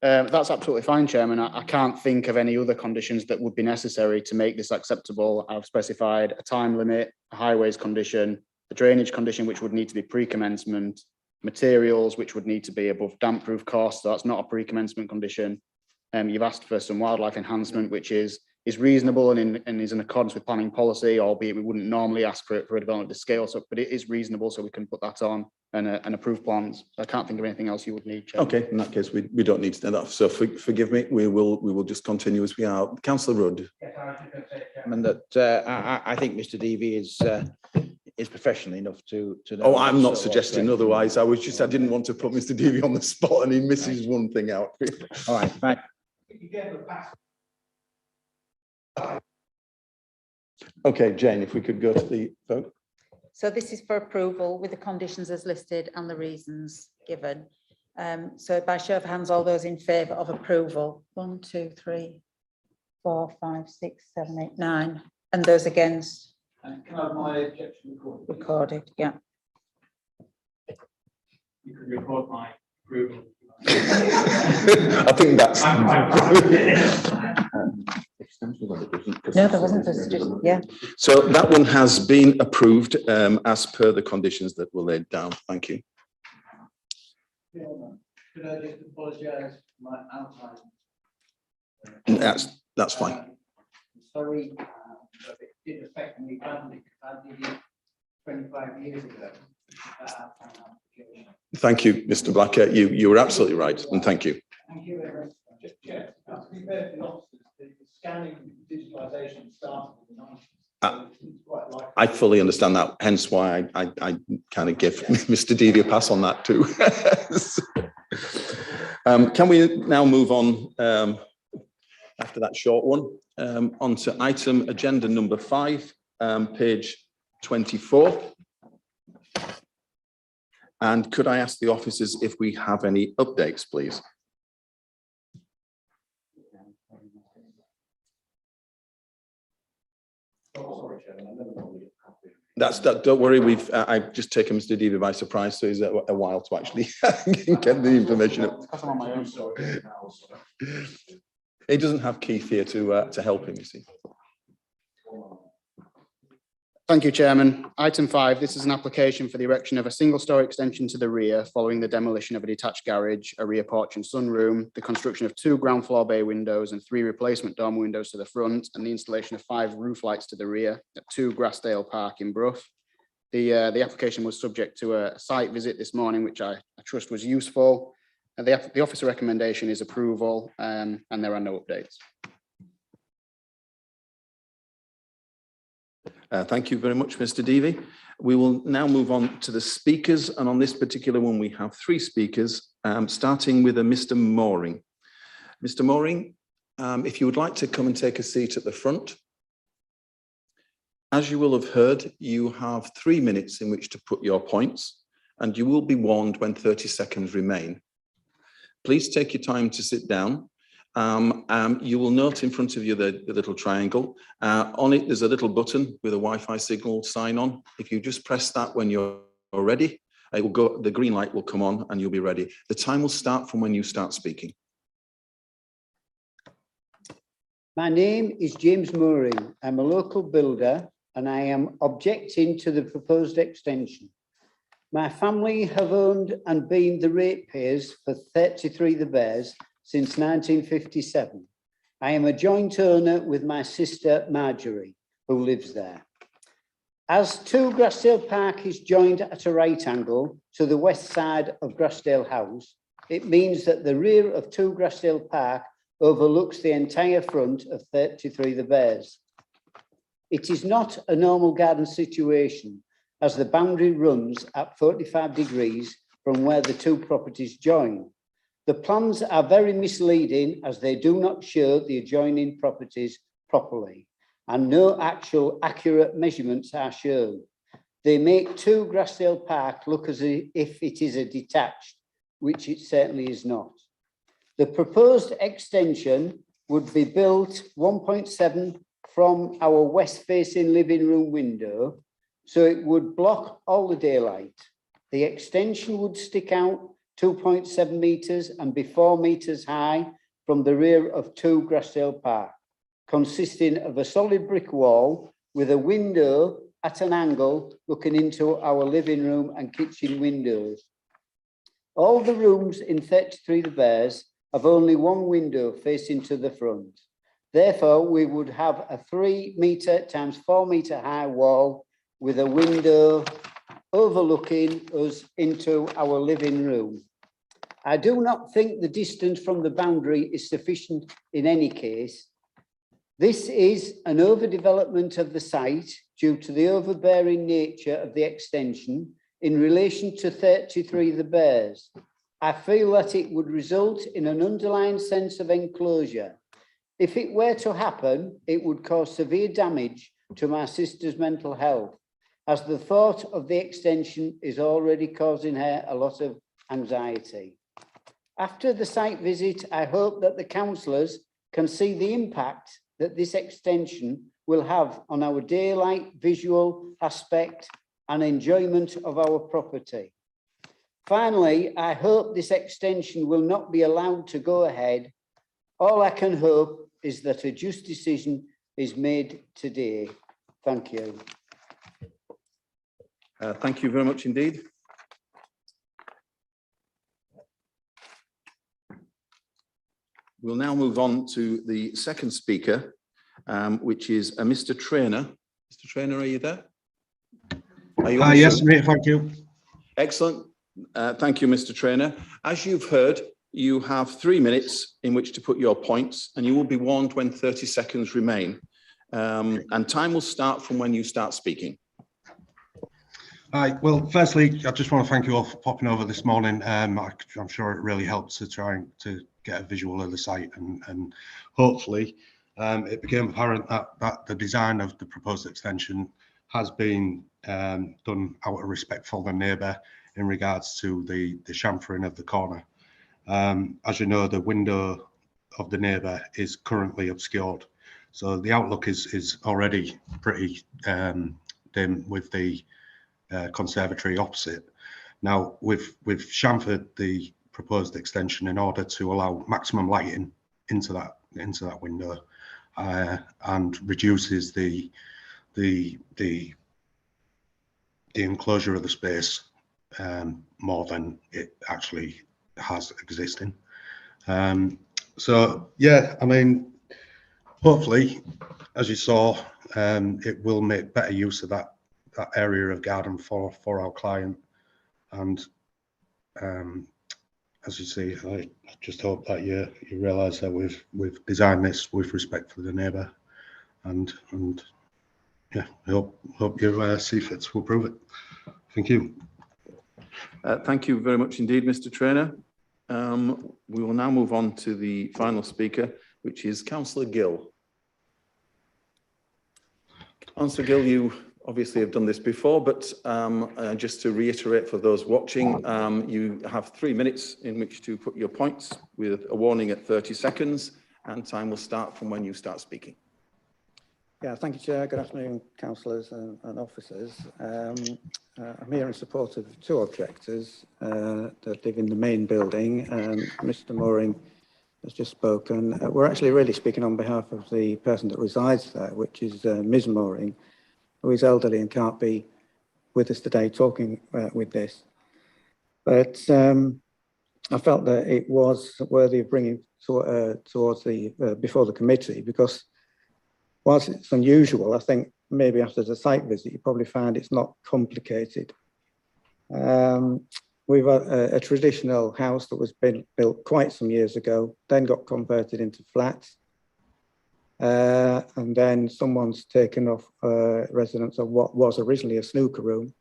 That's absolutely fine, Chairman. I can't think of any other conditions that would be necessary to make this acceptable. I've specified a time limit, a highways condition, a drainage condition, which would need to be pre-commencement, materials, which would need to be above damp-proof cost. So that's not a pre-commencement condition. You've asked for some wildlife enhancement, which is reasonable and is in accordance with planning policy, albeit we wouldn't normally ask for it for a development of this scale. So, but it is reasonable, so we can put that on and approve plans. I can't think of anything else you would need, Chair. Okay, in that case, we don't need to do that. So forgive me, we will just continue as we are. Councillor Rudd. And that I think Mr. Deavy is professional enough to know. Oh, I'm not suggesting otherwise. I didn't want to put Mr. Deavy on the spot and he misses one thing out. All right, fine. Okay, Jane, if we could go to the vote. So this is for approval with the conditions as listed and the reasons given. So by show of hands, all those in favour of approval? 1, 2, 3, 4, 5, 6, 7, 8, 9. And those against? And can I have my objection recorded? Recorded, yeah. You can record my I think that's. No, there wasn't. Yeah. So that one has been approved as per the conditions that were laid down. Thank you. Could I just apologise for my outline? That's fine. Sorry, but it did affect me badly because I did it 25 years ago. Thank you, Mr. Blacker. You were absolutely right, and thank you. Thank you very much. Just check. To be fair to the officers, the scanning digitalisation started in the 90s. I fully understand that, hence why I kind of give Mr. Deavy a pass on that too. Can we now move on after that short one on to item agenda number 5, page 24. And could I ask the officers if we have any updates, please? Don't worry, I've just taken Mr. Deavy by surprise, so he's a while to actually get the information. He doesn't have Keith here to help him, you see. Thank you, Chairman. Item 5, this is an application for the erection of a single-storey extension to the rear following the demolition of a detached garage, a rear porch and sunroom, the construction of 2 ground floor bay windows and 3 replacement dormer windows to the front, and the installation of 5 roof lights to the rear at 2 Grassdale Park in Brough. The application was subject to a site visit this morning, which I trust was useful. The officer recommendation is approval, and there are no updates. Thank you very much, Mr. Deavy. We will now move on to the speakers, and on this particular one, we have 3 speakers, starting with a Mr. Mooring. Mr. Mooring, if you would like to come and take a seat at the front. As you will have heard, you have 3 minutes in which to put your points, and you will be warned when 30 seconds remain. Please take your time to sit down. You will note in front of you the little triangle. On it, there's a little button with a Wi-Fi signal sign on. If you just press that when you're ready, it will go, the green light will come on and you'll be ready. The time will start from when you start speaking. My name is James Mooring. I'm a local builder and I am objecting to the proposed extension. My family have owned and been the ratepayers for 33 The Bears since 1957. I am a joint owner with my sister Marjorie, who lives there. As 2 Grassdale Park is joined at a right angle to the west side of Grassdale House, it means that the rear of 2 Grassdale Park overlooks the entire front of 33 The Bears. It is not a normal garden situation, as the boundary runs at 45 degrees from where the 2 properties join. The plans are very misleading as they do not show the adjoining properties properly and no actual accurate measurements are shown. They make 2 Grassdale Park look as if it is a detached, which it certainly is not. The proposed extension would be built 1.7 from our west-facing living room window, so it would block all the daylight. The extension would stick out 2.7 metres and be 4 metres high from the rear of 2 Grassdale Park, consisting of a solid brick wall with a window at an angle looking into our living room and kitchen windows. All the rooms in 33 The Bears have only 1 window facing to the front. Therefore, we would have a 3 metre times 4 metre high wall with a window overlooking us into our living room. I do not think the distance from the boundary is sufficient in any case. This is an overdevelopment of the site due to the overbearing nature of the extension in relation to 33 The Bears. I feel that it would result in an underlying sense of enclosure. If it were to happen, it would cause severe damage to my sister's mental health, as the thought of the extension is already causing her a lot of anxiety. After the site visit, I hope that the councillors can see the impact that this extension will have on our daylight visual aspect and enjoyment of our property. Finally, I hope this extension will not be allowed to go ahead. All I can hope is that a just decision is made today. Thank you. Thank you very much indeed. We'll now move on to the second speaker, which is Mr. Traynor. Mr. Traynor, are you there? Are you on Yes, Zoom? mate, thank you. Excellent. Thank you, Mr. Traynor. As you've heard, you have 3 minutes in which to put your points, and you will be warned when 30 seconds remain. And time will start from when you start speaking. Hi. Well, firstly, I just want to thank you all for popping over this morning. I'm sure it really helps to try to get a visual of the site, and hopefully it became apparent that the design of the proposed extension has been done out of respect for the neighbour in regards to the chamfering of the corner. As you know, the window of the neighbour is currently obscured, so the outlook is already pretty dim with the conservatory opposite. Now we've chamfered the proposed extension in order to allow maximum lighting into that window, and reduces the enclosure of the space more than it actually has existing. So yeah, I mean, hopefully, as you saw, it will make better use of that area of garden for our client. And as you see, I just hope that you realise that we've designed this with respect for the neighbour, and yeah, I hope you see fit to approve it. Thank you. Thank you very much indeed, Mr. Traynor. We will now move on to the final speaker, which is Councillor Gill. Councillor Gill, you obviously have done this before, but just to reiterate for those watching, you have 3 minutes in which to put your points, with a warning at 30 seconds, and time will start from when you start speaking. Yeah, thank you, Chair. Good afternoon, councillors and officers. I'm here in support of 2 objectors that live in the main building. Mr. Mooring has just spoken. We're actually really speaking on behalf of the person that resides there, which is Ms. Mooring, who is elderly and can't be with us today talking with this. But I felt that it was worthy of bringing towards the before the committee, because whilst it's unusual, I think maybe after the site visit, you probably find it's not complicated. We've got a traditional house that was built quite some years ago, then got converted into flats. And then someone's taken off residence of what was originally a snooker room,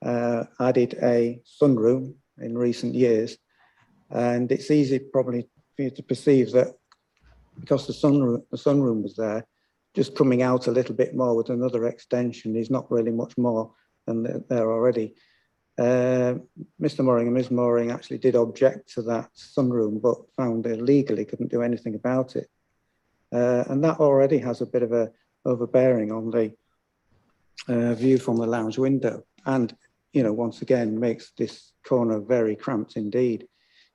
added a sunroom in recent years. And it's easy probably for you to perceive that because the sunroom was there, just coming out a little bit more with another extension is not really much more than there already. Mr. Mooring and Ms. Mooring actually did object to that sunroom, but found they legally couldn't do anything about it. And that already has a bit of a overbearing on the view from the lounge window. And, you know, once again, makes this corner very cramped indeed.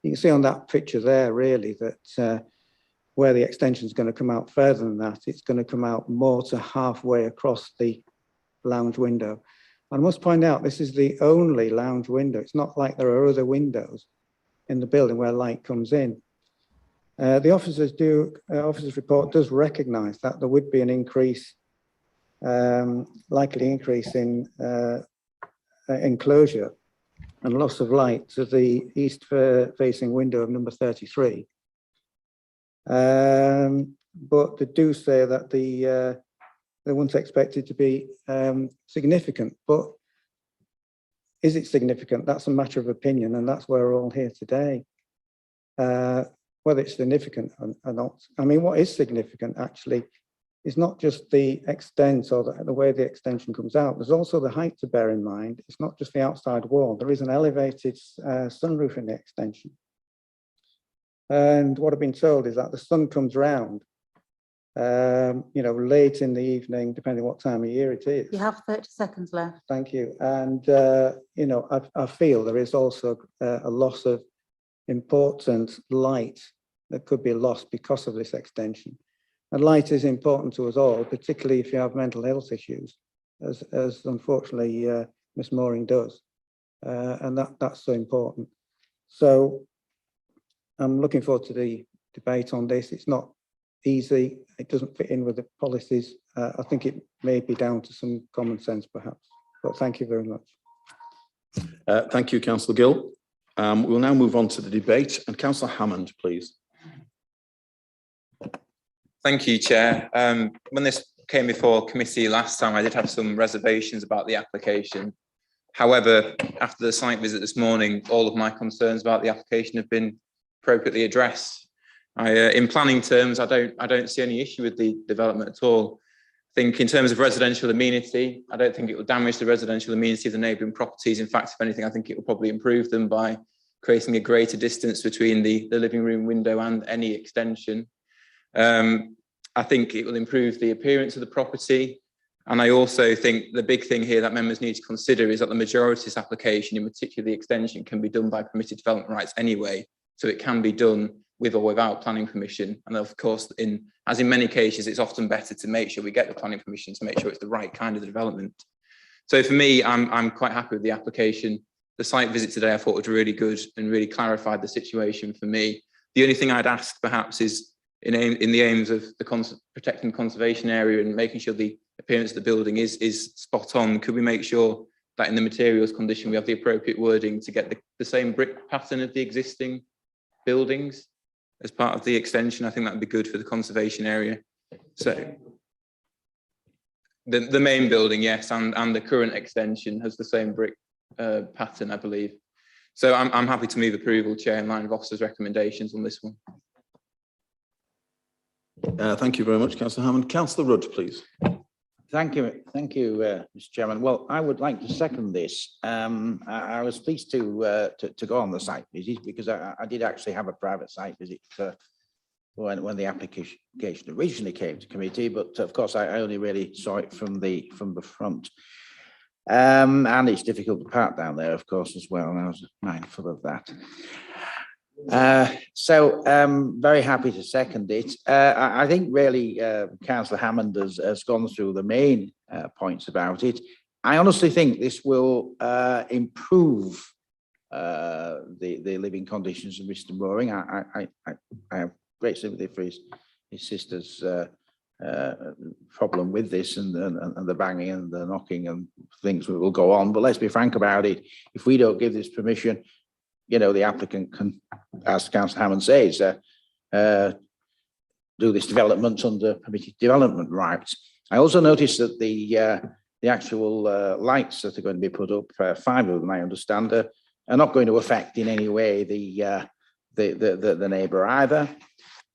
You can see on that picture there, really, that where the extension is going to come out further than that, it's going to come out more to halfway across the lounge window. I must point out, this is the only lounge window. It's not like there are other windows in the building where light comes in. The officer's report does recognise that there would be an increase, likely increase in enclosure and loss of light to the east facing window of number 33. But they do say that they weren't expected to be significant. But is it significant? That's a matter of opinion, and that's why we're all here today. Whether it's significant or not. I mean, what is significant actually is not just the extent or the way the extension comes out. There's also the height to bear in mind. It's not just the outside wall. There is an elevated sunroof in the extension. And what I've been told is that the sun comes round you know, late in the evening, depending what time of year it is. You have 30 seconds left. Thank you. And, you know, I feel there is also a loss of important light that could be lost because of this extension. And light is important to us all, particularly if you have mental health issues, as unfortunately Miss Mooring does. And that's so important. So I'm looking forward to the debate on this. It's not easy. It doesn't fit in with the policies. I think it may be down to some common sense, perhaps. But thank you very much. Thank you, Councillor Gill. We'll now move on to the debate, and Councillor Hammond, please. Thank you, Chair. When this came before committee last time, I did have some reservations about the application. However, after the site visit this morning, all of my concerns about the application have been appropriately addressed. In planning terms, I don't see any issue with the development at all. I think in terms of residential amenity, I don't think it will damage the residential amenity of the neighbouring properties. In fact, if anything, I think it will probably improve them by creating a greater distance between the living room window and any extension. I think it will improve the appearance of the property. And I also think the big thing here that members need to consider is that the majority of this application, in particular the extension, can be done by permitted development rights anyway. So it can be done with or without planning permission. And of course, as in many cases, it's often better to make sure we get the planning permission to make sure it's the right kind of development. So for me, I'm quite happy with the application. The site visit today I thought was really good and really clarified the situation for me. The only thing I'd ask perhaps is in the aims of the protecting conservation area and making sure the appearance of the building is spot on, could we make sure that in the materials condition we have the appropriate wording to get the same brick pattern of the existing buildings as part of the extension? I think that would be good for the conservation area. So the main building, yes, and the current extension has the same brick pattern, I believe. So I'm happy to move approval, Chair, in line with officers' recommendations on this one. Thank you very much, Councillor Hammond. Councillor Rudd, please. Thank you, Mr. Chairman. Well, I would like to second this. I was pleased to go on the site visit because I did actually have a private site visit when the application originally came to committee, but of course I only really saw it from the front. And it's difficult to park down there, of course, as well, and I was mindful of that. So very happy to second it. I think really Councillor Hammond has gone through the main points about it. I honestly think this will improve the living conditions of Mr. Mooring. I have great sympathy for his sister's problem with this and the banging and the knocking and things will go on. But let's be frank about it. If we don't give this permission, you know, the applicant can, as Councillor Hammond says, do this development under permitted development rights. I also noticed that the actual lights that are going to be put up, 5 of them, I understand, are not going to affect in any way the neighbour either.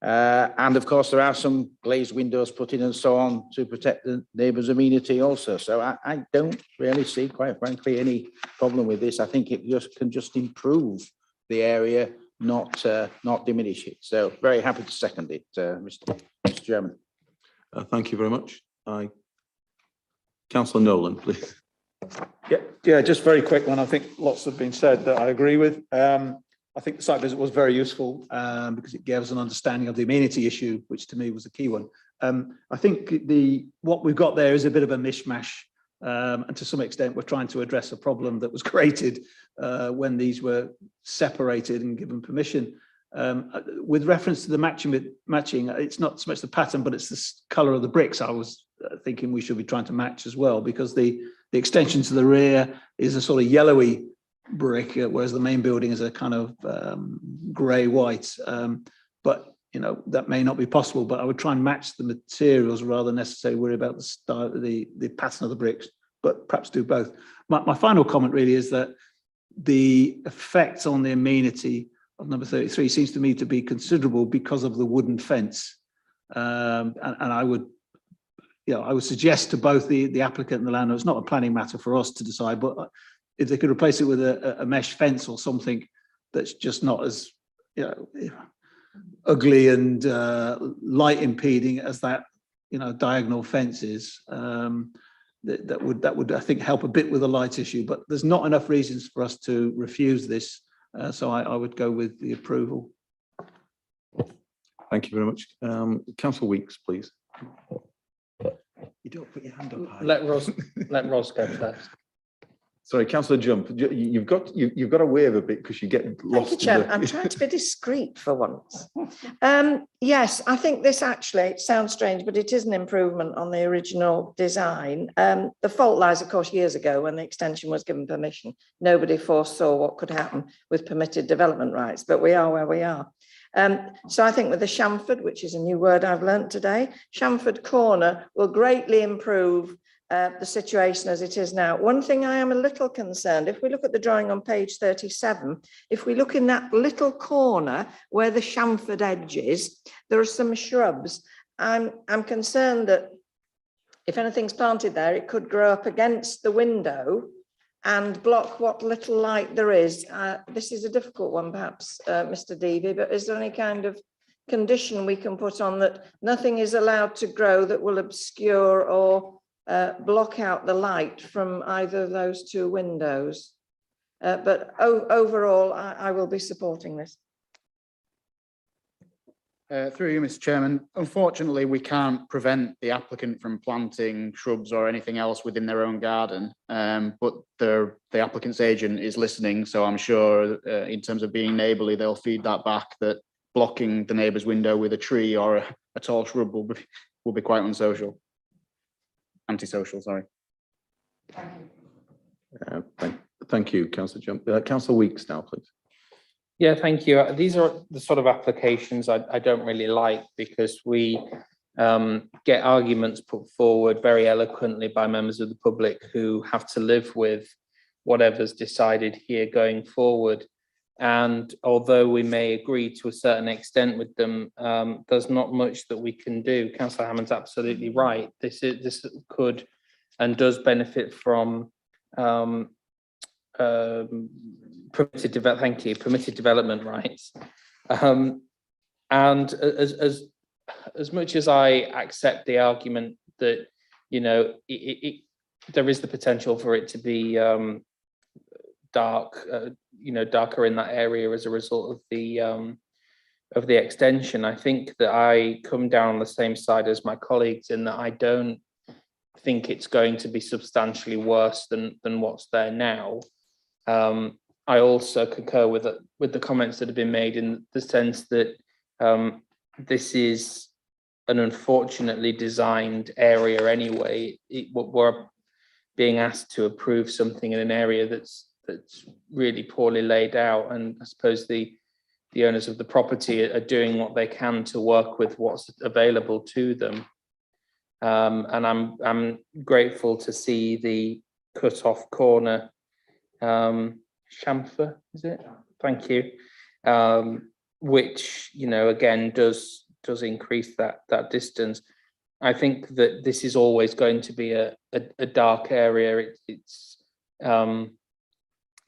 And of course, there are some glazed windows put in and so on to protect the neighbour's amenity also. So I don't really see, quite frankly, any problem with this. I think it can just improve the area, not diminish it. So very happy to second it, Mr. Chairman. Thank you very much. Councillor Nolan, please. Yeah, just very quick one. I think lots have been said that I agree with. I think the site visit was very useful because it gave us an understanding of the amenity issue, which to me was the key one. I think what we've got there is a bit of a mishmash, and to some extent we're trying to address a problem that was created when these were separated and given permission. With reference to the matching, it's not so much the pattern, but it's the colour of the bricks I was thinking we should be trying to match as well, because the extension to the rear is a sort of yellowy brick, whereas the main building is a kind of grey white. But you know, that may not be possible, but I would try and match the materials rather than necessarily worry about the style, the pattern of the bricks, but perhaps do both. My final comment really is that the effect on the amenity of number 33 seems to me to be considerable because of the wooden fence. And I would suggest to both the applicant and the landlord, it's not a planning matter for us to decide, but if they could replace it with a mesh fence or something that's just not as ugly and light impeding as that diagonal fences, that would I think help a bit with the light issue, but there's not enough reasons for us to refuse this. So I would go with the approval. Thank you very much. Councillor Weeks, please. You don't put your hand up high. Let Ros go first. Sorry, Councillor Jump, you've got to wave a bit because you get lost. Thank you, Chair. I'm trying to be discreet for once. Yes, I think this actually, it sounds strange, but it is an improvement on the original design. The fault lies, of course, years ago when the extension was given permission. Nobody foresaw what could happen with permitted development rights, but we are where we are. So I think with the chamfered, which is a new word I've learnt today, chamfered corner will greatly improve the situation as it is now. One thing I am a little concerned, if we look at the drawing on page 37, if we look in that little corner where the chamfered edge is, there are some shrubs. I'm concerned that if anything's planted there, it could grow up against the window and block what little light there is. This is a difficult one, perhaps, Mr. Deavy, but is there any kind of condition we can put on that nothing is allowed to grow that will obscure or block out the light from either of those two windows? But overall, I will be supporting this. Through you, Mr. Chairman, unfortunately, we can't prevent the applicant from planting shrubs or anything else within their own garden, but the applicant's agent is listening, so I'm sure in terms of being neighbourly, they'll feed that back, that blocking the neighbour's window with a tree or a tall shrub will be quite unsocial. Antisocial, sorry. Thank you, Councillor Jump. Councillor Weeks now, please. Yeah, thank you. These are the sort of applications I don't really like, because we get arguments put forward very eloquently by members of the public who have to live with whatever's decided here going forward. And although we may agree to a certain extent with them, there's not much that we can do. Councillor Hammond's absolutely right. This could and does benefit from permitted development rights. And as much as I accept the argument that, there is the potential for it to be dark, darker in that area as a result of the extension, I think that I come down on the same side as my colleagues in that I don't think it's going to be substantially worse than what's there now. I also concur with the comments that have been made in the sense that this is an unfortunately designed area anyway. We're being asked to approve something in an area that's really poorly laid out, and I suppose the owners of the property are doing what they can to work with what's available to them. And I'm grateful to see the cut-off corner chamfer, is it? Thank you. Which again does increase that distance. I think that this is always going to be a dark area.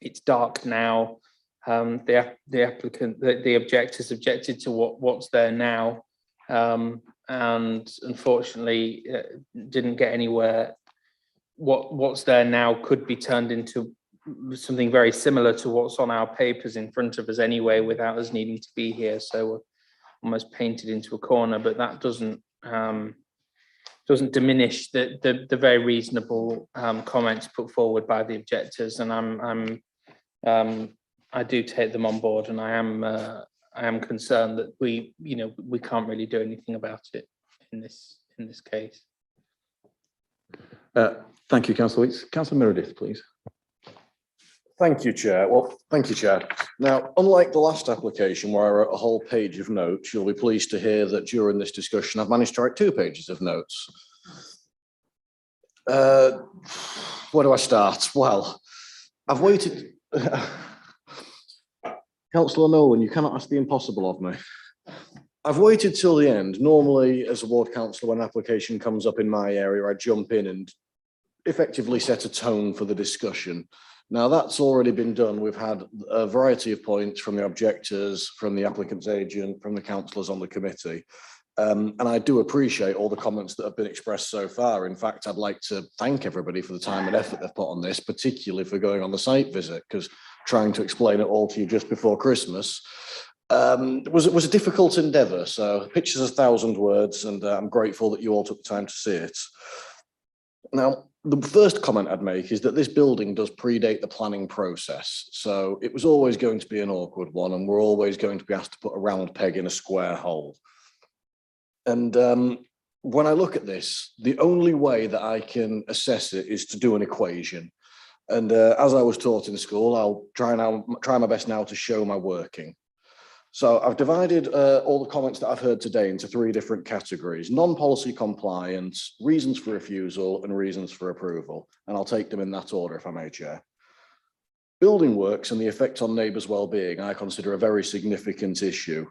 It's dark now. The objectors objected to what's there now, and unfortunately didn't get anywhere. What's there now could be turned into something very similar to what's on our papers in front of us anyway, without us needing to be here. So we're almost painted into a corner, but that doesn't diminish the very reasonable comments put forward by the objectors, and I do take them on board, and I am concerned that we can't really do anything about it in this case. Thank you, Councillor Weeks. Councillor Meredith, please. Thank you, Chair. Well, thank you, Chair. Now, unlike the last application where I wrote a whole page of notes, you'll be pleased to hear that during this discussion, I've managed to write 2 pages of notes. Where do I start? Well, I've waited. Councillor Nolan, you cannot ask the impossible of me. I've waited till the end. Normally, as a ward councillor, when an application comes up in my area, I jump in and effectively set a tone for the discussion. Now, that's already been done. We've had a variety of points from the objectors, from the applicant's agent, from the councillors on the committee. And I do appreciate all the comments that have been expressed so far. In fact, I'd like to thank everybody for the time and effort they've put on this, particularly for going on the site visit, because trying to explain it all to you just before Christmas was a difficult endeavour. So pictures 1,000 words, and I'm grateful that you all took the time to see it. Now, the first comment I'd make is that this building does predate the planning process. So it was always going to be an awkward one, and we're always going to be asked to put a round peg in a square hole. And when I look at this, the only way that I can assess it is to do an equation. And as I was taught in school, I'll try my best now to show my working. So I've divided all the comments that I've heard today into 3 different categories: non-policy compliance, reasons for refusal, and reasons for approval. And I'll take them in that order, if I may, Chair. Building works and the effect on neighbours' well-being I consider a very significant issue.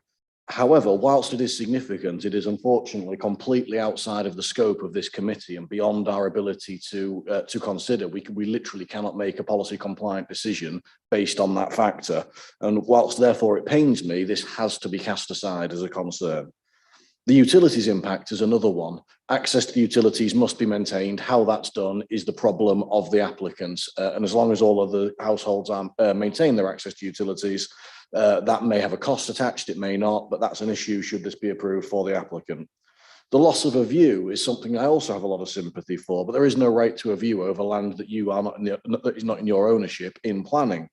However, whilst it is significant, it is unfortunately completely outside of the scope of this committee and beyond our ability to consider. We literally cannot make a policy compliant decision based on that factor. And whilst therefore it pains me, this has to be cast aside as a concern. The utilities impact is another one. Access to the utilities must be maintained. How that's done is the problem of the applicants. And as long as all of the households maintain their access to utilities, that may have a cost attached, it may not, but that's an issue should this be approved for the applicant. The loss of a view is something I also have a lot of sympathy for, but there is no right to a view over land that you are that is not in your ownership in planning.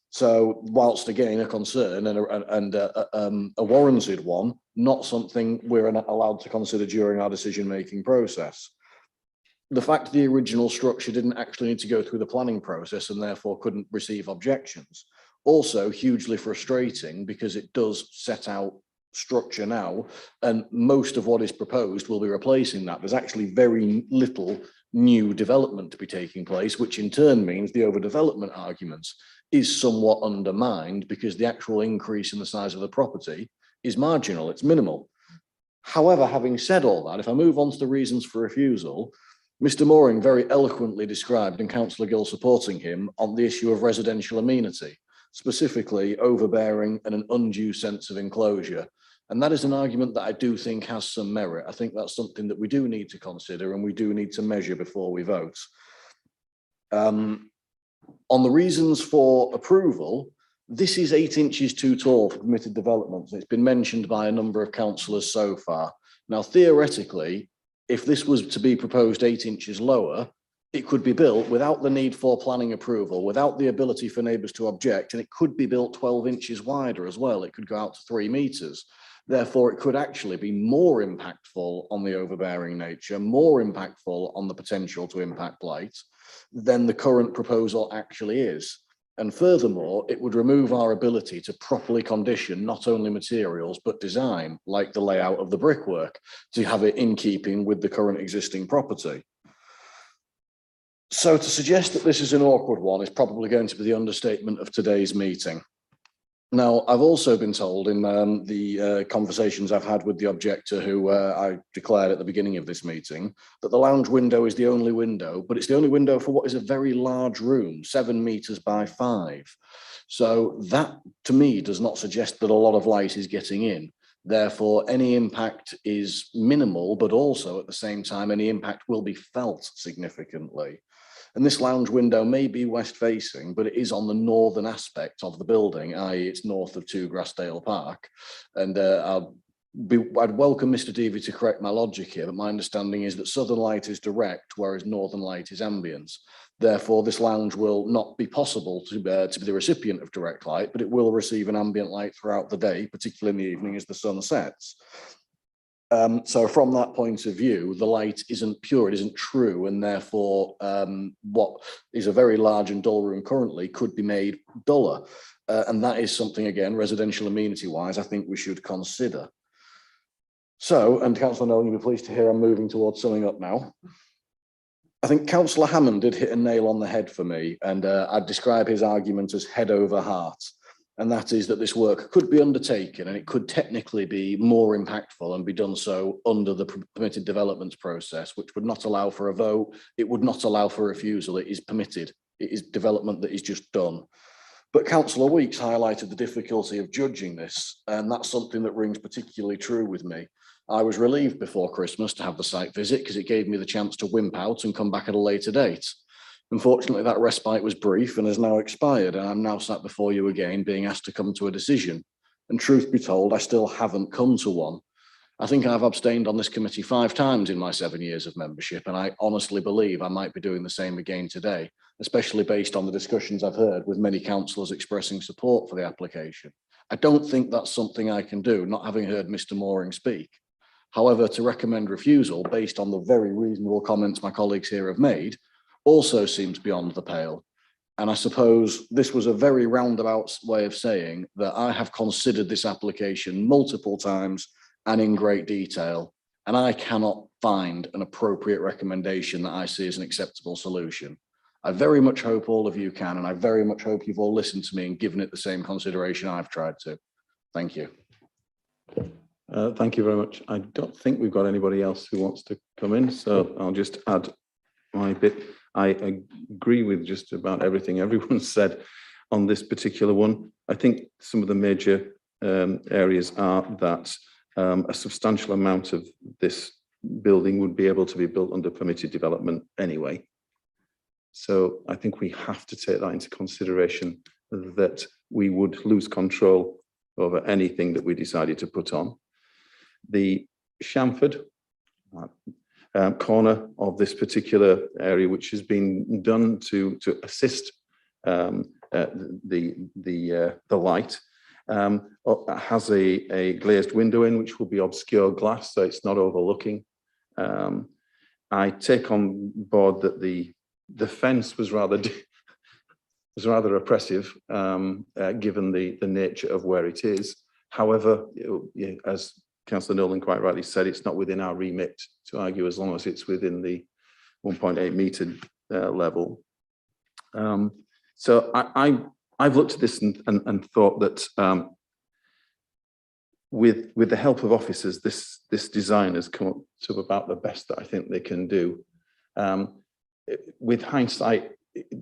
So whilst again a concern and a warranted one, not something we're not allowed to consider during our decision-making process. The fact the original structure didn't actually need to go through the planning process and therefore couldn't receive objections. Also hugely frustrating because it does set out structure now, and most of what is proposed will be replacing that. There's actually very little new development to be taking place, which in turn means the overdevelopment arguments is somewhat undermined because the actual increase in the size of the property is marginal, it's minimal. However, having said all that, if I move on to the reasons for refusal, Mr. Mooring very eloquently described, and Councillor Gill supporting him, on the issue of residential amenity, specifically overbearing and an undue sense of enclosure. And that is an argument that I do think has some merit. I think that's something that we do need to consider and we do need to measure before we vote. On the reasons for approval, this is 8 inches too tall for permitted developments. It's been mentioned by a number of councillors so far. Now, theoretically, if this was to be proposed 8 inches lower, it could be built without the need for planning approval, without the ability for neighbours to object, and it could be built 12 inches wider as well. It could go out to 3 metres. Therefore, it could actually be more impactful on the overbearing nature, more impactful on the potential to impact light than the current proposal actually is. And furthermore, it would remove our ability to properly condition not only materials, but design, like the layout of the brickwork, to have it in keeping with the current existing property. So to suggest that this is an awkward one is probably going to be the understatement of today's meeting. Now, I've also been told in the conversations I've had with the objector, who I declared at the beginning of this meeting, that the lounge window is the only window, but it's the only window for what is a very large room, 7 metres by 5. So that, to me, does not suggest that a lot of light is getting in. Therefore, any impact is minimal, but also at the same time, any impact will be felt significantly. And this lounge window may be west facing, but it is on the northern aspect of the building, i.e. it's north of 2 Grassdale Park. And I'd welcome Mr. Deavy to correct my logic here, but my understanding is that southern light is direct, whereas northern light is ambient. Therefore, this lounge will not be possible to be the recipient of direct light, but it will receive an ambient light throughout the day, particularly in the evening as the sun sets. So from that point of view, the light isn't pure, it isn't true, and therefore what is a very large and dull room currently could be made duller. And that is something, again, residential amenity-wise, I think we should consider. So, and Councillor Nolan, you'll be pleased to hear I'm moving towards summing up now. I think Councillor Hammond did hit a nail on the head for me, and I'd describe his argument as head over heart. And that is that this work could be undertaken and it could technically be more impactful and be done so under the permitted developments process, which would not allow for a vote. It would not allow for refusal. It is permitted. It is development that is just done. But Councillor Weeks highlighted the difficulty of judging this, and that's something that rings particularly true with me. I was relieved before Christmas to have the site visit because it gave me the chance to wimp out and come back at a later date. Unfortunately, that respite was brief and has now expired, and I'm now sat before you again being asked to come to a decision. And truth be told, I still haven't come to one. I think I've abstained on this committee 5 times in my 7 years of membership, and I honestly believe I might be doing the same again today, especially based on the discussions I've heard with many councillors expressing support for the application. I don't think that's something I can do, not having heard Mr. Mooring speak. However, to recommend refusal based on the very reasonable comments my colleagues here have made also seems beyond the pale. And I suppose this was a very roundabout way of saying that I have considered this application multiple times and in great detail, and I cannot find an appropriate recommendation that I see as an acceptable solution. I very much hope all of you can, and I very much hope you've all listened to me and given it the same consideration I've tried to. Thank you. Thank you very much. I don't think we've got anybody else who wants to come in, so I'll just add my bit. I agree with just about everything everyone said on this particular one. I think some of the major areas are that a substantial amount of this building would be able to be built under permitted development anyway. So I think we have to take that into consideration, that we would lose control over anything that we decided to put on. The Shamford corner of this particular area, which has been done to assist the light, has a glazed window in, which will be obscure glass, so it's not overlooking. I take on board that the fence was rather oppressive, given the nature of where it is. However, as Councillor Nolan quite rightly said, it's not within our remit to argue as long as it's within the 1.8 metre level. So I've looked at this and thought that with the help of officers, this design has come up to about the best that I think they can do. With hindsight,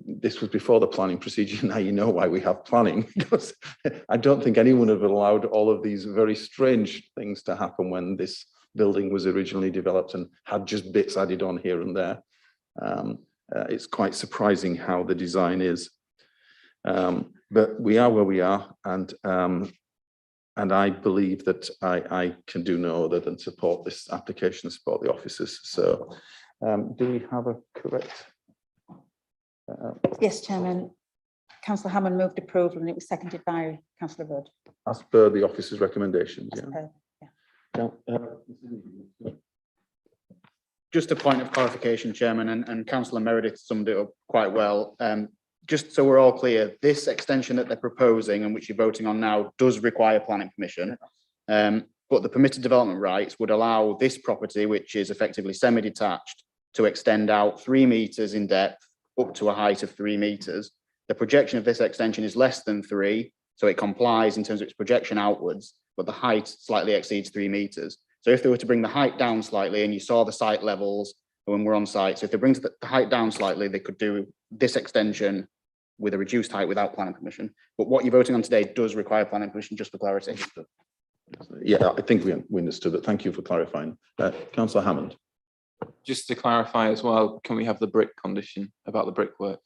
this was before the planning procedure. Now you know why we have planning, because I don't think anyone would have allowed all of these very strange things to happen when this building was originally developed and had just bits added on here and there. It's quite surprising how the design is. But we are where we are, and I believe that I can do no other than support this application, support the officers. So do we have a correct? Yes, Chairman. Councillor Hammond moved approval and it was seconded by Councillor Rudd. As per the officer's recommendations, yeah. Just a point of clarification, Chairman, and Councillor Meredith summed it up quite well. Just so we're all clear, this extension that they're proposing and which you're voting on now does require planning permission. But the permitted development rights would allow this property, which is effectively semi-detached, to extend out 3 metres in depth up to a height of 3 metres. The projection of this extension is less than 3, so it complies in terms of its projection outwards, but the height slightly exceeds 3 metres. So if they were to bring the height down slightly, and you saw the site levels when we're on site, so if they bring the height down slightly, they could do this extension with a reduced height without planning permission. But what you're voting on today does require planning permission, just for clarity. Yeah, I think we understood it. Thank you for clarifying. Councillor Hammond. Just to clarify as well, can we have the brick condition about the brickwork?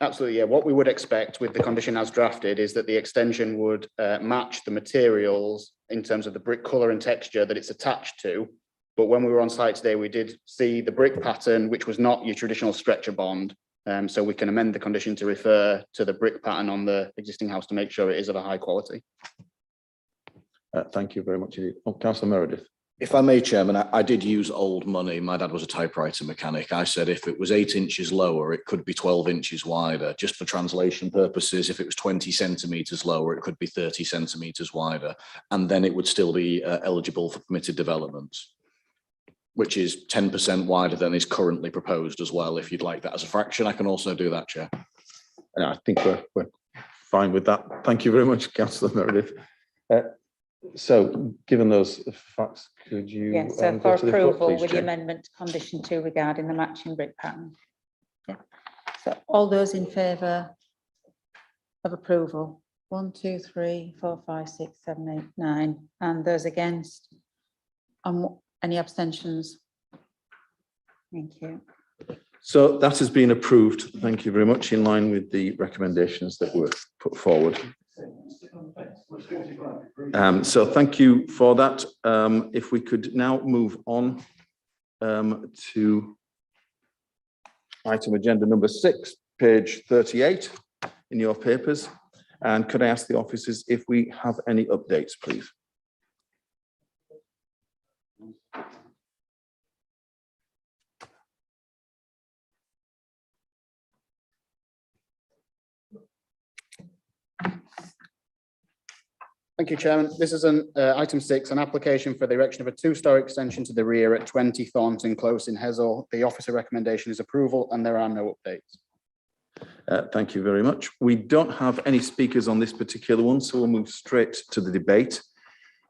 Absolutely, yeah. What we would expect with the condition as drafted is that the extension would match the materials in terms of the brick colour and texture that it's attached to. But when we were on site today, we did see the brick pattern, which was not your traditional stretcher bond. So we can amend the condition to refer to the brick pattern on the existing house to make sure it is of a high quality. Thank you very much indeed. Oh, Councillor Meredith. If I may, Chairman, I did use old money. My dad was a typewriter mechanic. I said if it was 8 inches lower, it could be 12 inches wider. Just for translation purposes, if it was 20 centimetres lower, it could be 30 centimetres wider. And then it would still be eligible for permitted developments, which is 10% wider than is currently proposed as well. If you'd like that as a fraction, I can also do that, Chair. I think we're fine with that. Thank you very much, Councillor Meredith. So, given those facts, could you Yes, so go for to the vote, approval please, with the Jane? amendment to condition 2 regarding the matching brick pattern. Yeah. So all those in favour of approval? 1, 2, 3, 4, 5, 6, 7, 8, 9. And those against? Any abstentions? Thank you. So that has been approved. Thank you very much, in line with the recommendations that were put forward. So thank you for that. If we could now move on to item agenda number 6, page 38 in your papers. And could I ask the officers if we have any updates, please? Thank you, Chairman. This is an item 6, an application for the erection of a 2-storey extension to the rear at 20 Thornton Close in Hesel. The officer recommendation is approval and there are no updates. Thank you very much. We don't have any speakers on this particular one, so we'll move straight to the debate.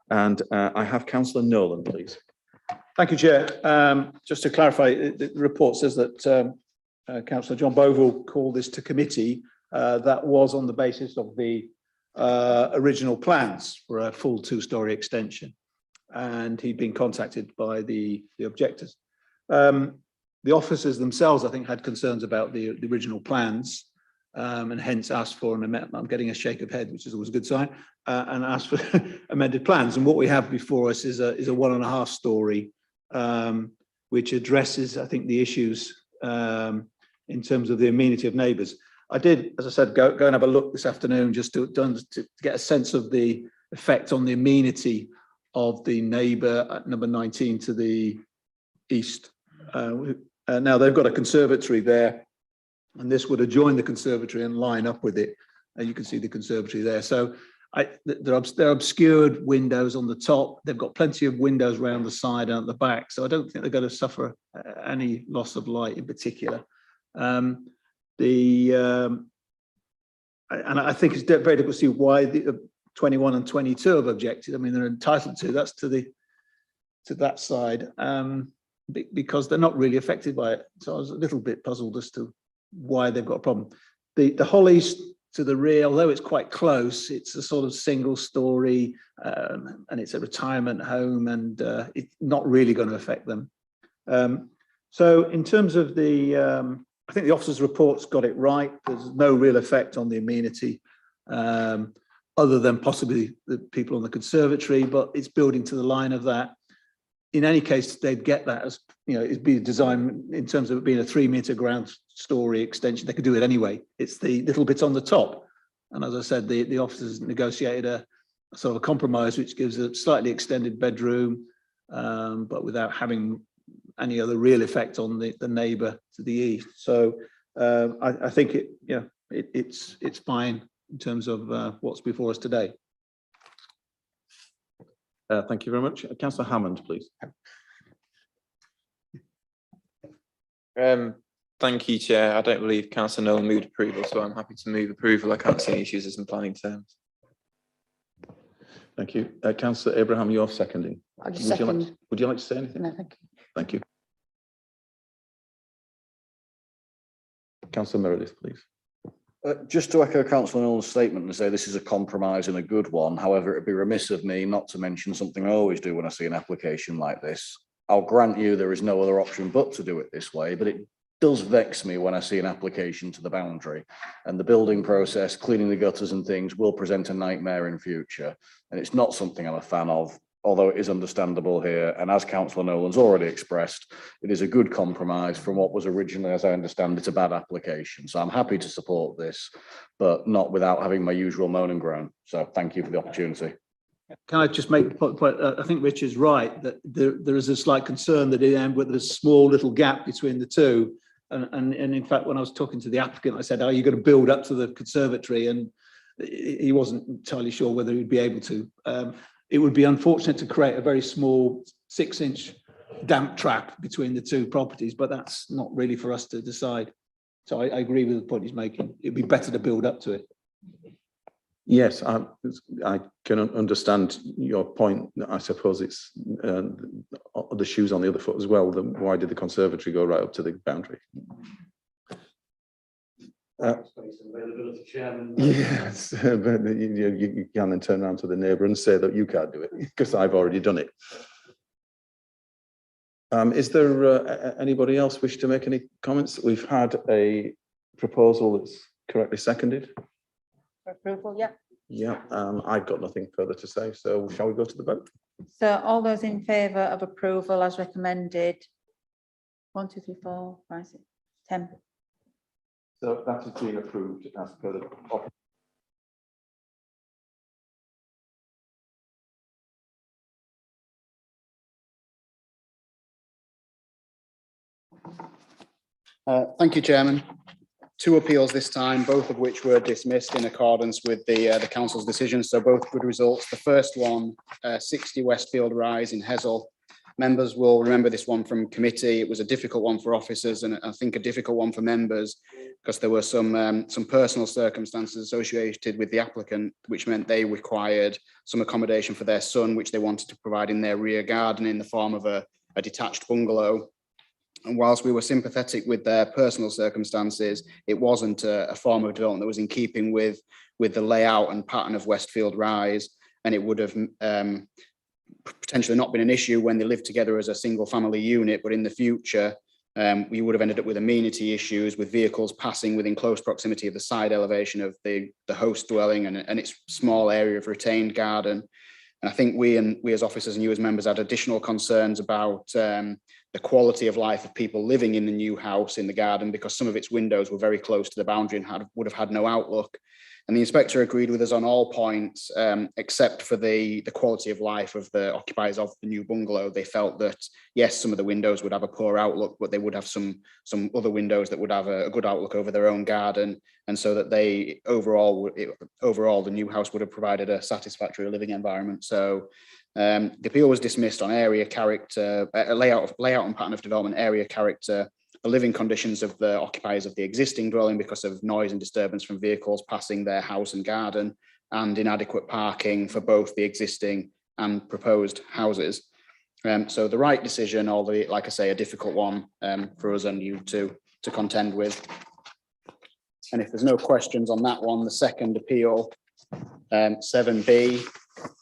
And I have Councillor Nolan, please. Thank you, Chair. Just to clarify, the report says that Councillor John Boville called this to committee. That was on the basis of the original plans for a full 2-storey extension, and he'd been contacted by the objectors. The officers themselves, I think, had concerns about the original plans, and hence asked for an amendment. I'm getting a shake of head, which is always a good sign, and asked for amended plans. And what we have before us is a 1.5-storey, which addresses, I think, the issues in terms of the amenity of neighbours. I did, as I said, go and have a look this afternoon just to get a sense of the effect on the amenity of the neighbour at number 19 to the east. Now they've got a conservatory there, and this would adjoin the conservatory and line up with it. And you can see the conservatory there. So they're obscured windows on the top. They've got plenty of windows around the side and at the back. So I don't think they're going to suffer any loss of light in particular. And I think it's very difficult to see why the 21 and 22 have objected. I mean, they're entitled to. That's to that side, because they're not really affected by it. So I was a little bit puzzled as to why they've got a problem. The Hollies to the rear, although it's quite close, it's a sort of 1-storey, and it's a retirement home, and it's not really going to affect them. So in terms of I think the officer's report's got it right. There's no real effect on the amenity, other than possibly the people on the conservatory, but it's building to the line of that. In any case, they'd get that as, it'd be designed in terms of it being a 3-metre ground story extension. They could do it anyway. It's the little bit on the top. And as I said, the officers negotiated a sort of a compromise, which gives a slightly extended bedroom, but without having any other real effect on the neighbour to the east. So I think it's fine in terms of what's before us today. Thank you very much. Councillor Hammond, please. Thank you, Chair. I don't believe Councillor Nolan moved approval, so I'm happy to move approval. I can't see any issues as in planning terms. Thank you. Councillor Abraham, you're seconding. Would you like to say anything? No, thank you. Thank you. Councillor Meredith, please. Just to echo Councillor Nolan's statement and say this is a compromise and a good one. However, it'd be remiss of me not to mention something I always do when I see an application like this. I'll grant you there is no other option but to do it this way, but it does vex me when I see an application to the boundary, and the building process, cleaning the gutters and things will present a nightmare in future. And it's not something I'm a fan of, although it is understandable here. And as Councillor Nolan's already expressed, it is a good compromise from what was originally, as I understand, it's a bad application. So I'm happy to support this, but not without having my usual moan and groan. So thank you for the opportunity. Can I just make the point? I think Rich is right that there is a slight concern that in the end, with a small little gap between the two. And in fact, when I was talking to the applicant, I said, are you going to build up to the conservatory? And he wasn't entirely sure whether he'd be able to. It would be unfortunate to create a very small 6-inch damp trap between the two properties, but that's not really for us to decide. So I agree with the point he's making. It'd be better to build up to it. Yes, I can understand your point. I suppose it's the shoes on the other foot as well. Why did the conservatory go right up to the boundary? Yes, but you can then turn around to the neighbour and say that you can't do it because I've already done it. Is there anybody else wish to make any comments? We've had a proposal that's correctly seconded. For approval, yeah. Yeah, I've got nothing further to say, so shall we go to the vote? So all those in favour of approval as recommended? 1, 2, 3, 4, 5, 6, 10. So that has been approved as per the. Thank you, Chairman. 2 appeals this time, both of which were dismissed in accordance with the council's decision, so both good results. The first one, 60 Westfield Rise in Hessel. Members will remember this one from committee. It was a difficult one for officers and I think a difficult one for members because there were some personal circumstances associated with the applicant, which meant they required some accommodation for their son, which they wanted to provide in their rear garden in the form of a detached bungalow. And whilst we were sympathetic with their personal circumstances, it wasn't a form of development that was in keeping with the layout and pattern of Westfield Rise. And it would have potentially not been an issue when they lived together as a single family unit, but in the future, we would have ended up with amenity issues with vehicles passing within close proximity of the side elevation of the host dwelling and its small area of retained garden. And I think we as officers and you as members had additional concerns about the quality of life of people living in the new house in the garden because some of its windows were very close to the boundary and would have had no outlook. And the inspector agreed with us on all points, except for the quality of life of the occupiers of the new bungalow. They felt that, yes, some of the windows would have a poor outlook, but they would have some other windows that would have a good outlook over their own garden. And so that they overall, the new house would have provided a satisfactory living environment. So the appeal was dismissed on area character, layout and pattern of development, area character, the living conditions of the occupiers of the existing dwelling because of noise and disturbance from vehicles passing their house and garden, and inadequate parking for both the existing and proposed houses. So the right decision, albeit, like I say, a difficult one for us and you to contend with. And if there's no questions on that one, the second appeal, 7B,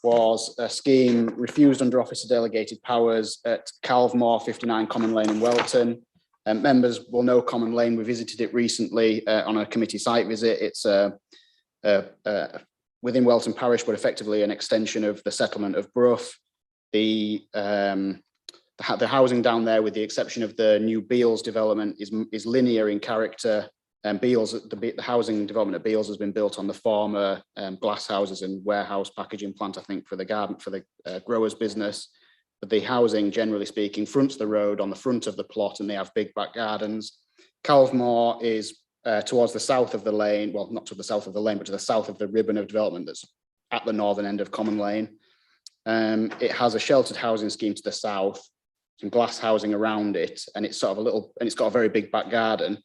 was a scheme refused under officer delegated powers at Calvemore 59 Common Lane in Welton. Members will know Common Lane. We visited it recently on a committee site visit. It's within Welton Parish, but effectively an extension of the settlement of Brough. The housing down there, with the exception of the new Beals development, is linear in character. Beals, the housing development at Beals has been built on the former glass houses and warehouse packaging plant, I think, for the growers business. But the housing, generally speaking, fronts the road on the front of the plot, and they have big back gardens. Calvemore is towards the south of the lane, well, not to the south of the lane, but to the south of the ribbon of development that's at the northern end of Common Lane. It has a sheltered housing scheme to the south, some glass housing around it, and it's sort of and it's got a very big back garden.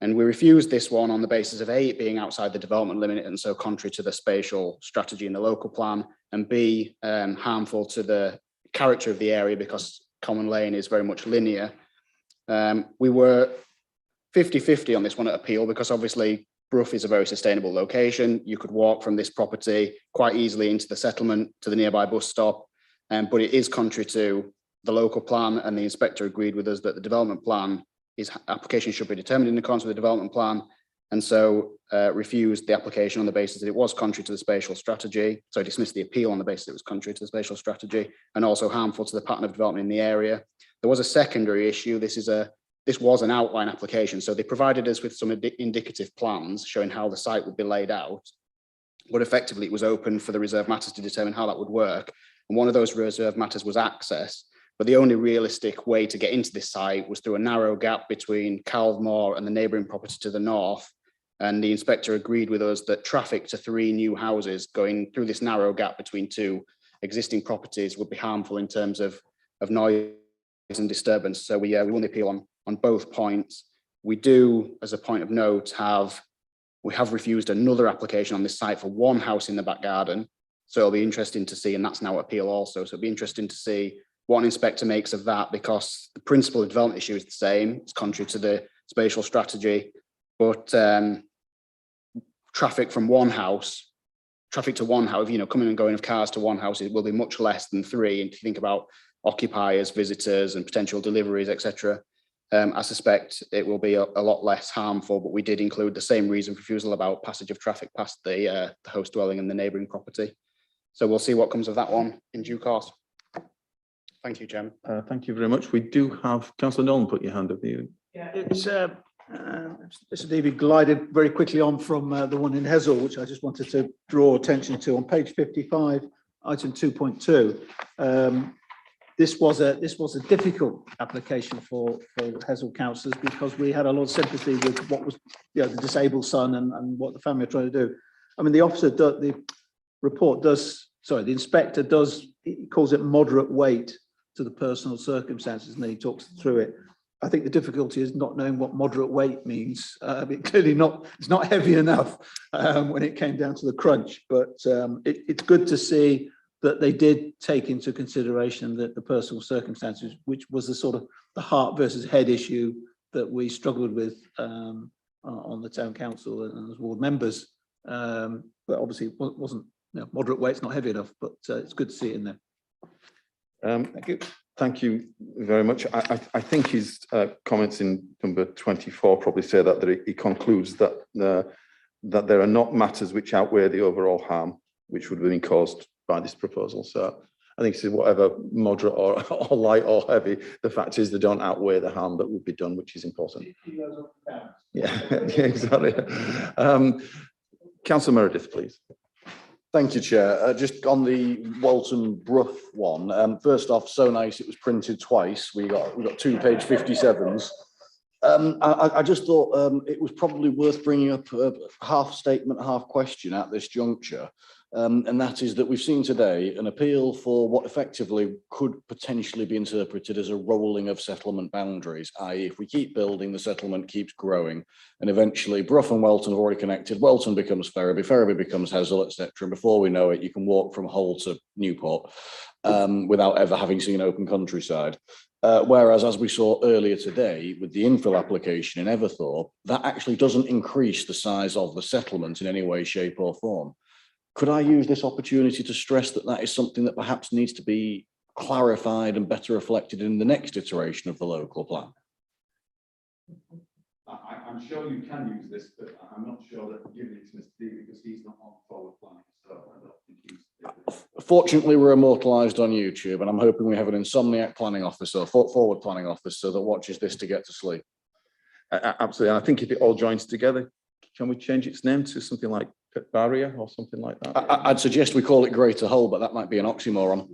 And we refused this one on the basis of A, it being outside the development limit and so contrary to the spatial strategy in the local plan, and B, harmful to the character of the area because Common Lane is very much linear. We were 50-50 on this one at appeal because obviously Brough is a very sustainable location. You could walk from this property quite easily into the settlement to the nearby bus stop, but it is contrary to the local plan, and the inspector agreed with us that the development plan application should be determined in accordance with the development plan, and so refused the application on the basis that it was contrary to the spatial strategy. So dismissed the appeal on the basis it was contrary to the spatial strategy and also harmful to the pattern of development in the area. There was a secondary issue. This was an outline application, so they provided us with some indicative plans showing how the site would be laid out, but effectively it was open for the reserve matters to determine how that would work. And one of those reserve matters was access. But the only realistic way to get into this site was through a narrow gap between Calvemore and the neighbouring property to the north. And the inspector agreed with us that traffic to 3 new houses going through this narrow gap between 2 existing properties would be harmful in terms of noise and disturbance. So we won the appeal on both points. We do, as a point of note, we have refused another application on this site for 1 house in the back garden. So it'll be interesting to see, and that's now appeal also. So it'll be interesting to see what an inspector makes of that, because the principal development issue is the same. It's contrary to the spatial strategy, but traffic to one house, coming and going of cars to 1 house, it will be much less than 3. And if you think about occupiers, visitors and potential deliveries, etc. I suspect it will be a lot less harmful, but we did include the same reason for refusal about passage of traffic past the host dwelling and the neighbouring property. So we'll see what comes of that one in due course. Thank you, Chairman. Thank you very much. We do have Councillor Nolan put your hand up. You. Yeah, it's Mr. David glided very quickly on from the one in Hessel, which I just wanted to draw attention to on page 55, item 2.2. This was a difficult application for Hessel councillors because we had a lot of sympathy with what was, the disabled son and what the family are trying to do. I mean, the inspector does, he calls it moderate weight to the personal circumstances, and then he talks through it. I think the difficulty is not knowing what moderate weight means. Clearly it's not heavy enough when it came down to the crunch, but it's good to see that they did take into consideration that the personal circumstances, which was the sort of the heart versus head issue that we struggled with on the town council and as ward members. But obviously it wasn't, moderate weight's not heavy enough, but it's good to see it in there. Thank you. Thank you very much. I think his comments in number 24 probably say that he concludes that that there are not matters which outweigh the overall harm which would have been caused by this proposal. So I think it's whatever moderate or light or heavy, the fact is they don't outweigh the harm that would be done, which is important. Yeah, exactly. Councillor Meredith, please. Thank you, Chair. Just on the Walton Brough one, first off, so nice it was printed twice. We got 2 page 57s. I just thought it was probably worth bringing up a half statement, half question at this juncture. And that is that we've seen today an appeal for what effectively could potentially be interpreted as a rolling of settlement boundaries, i.e. if we keep building, the settlement keeps growing, and eventually Brough and Welton have already connected. Welton becomes Ferriby, Ferriby becomes Hessel, etc. And before we know it, you can walk from Hull to Newport without ever having seen open countryside. Whereas, as we saw earlier today with the infill application in Everthorpe, that actually doesn't increase the size of the settlement in any way, shape or form. Could I use this opportunity to stress that that is something that perhaps needs to be clarified and better reflected in the next iteration of the local plan? I'm sure you can use this, but I'm not sure that giving it to Mr. D because he's not on forward planning, so I don't think he's. Fortunately, we're immortalised on YouTube, and I'm hoping we have an insomniac planning officer, forward planning officer that watches this to get to sleep. Absolutely, and I think if it all joins together, can we change its name to something like Barrier or something like that? I'd suggest we call it Greater Hull, but that might be an oxymoron.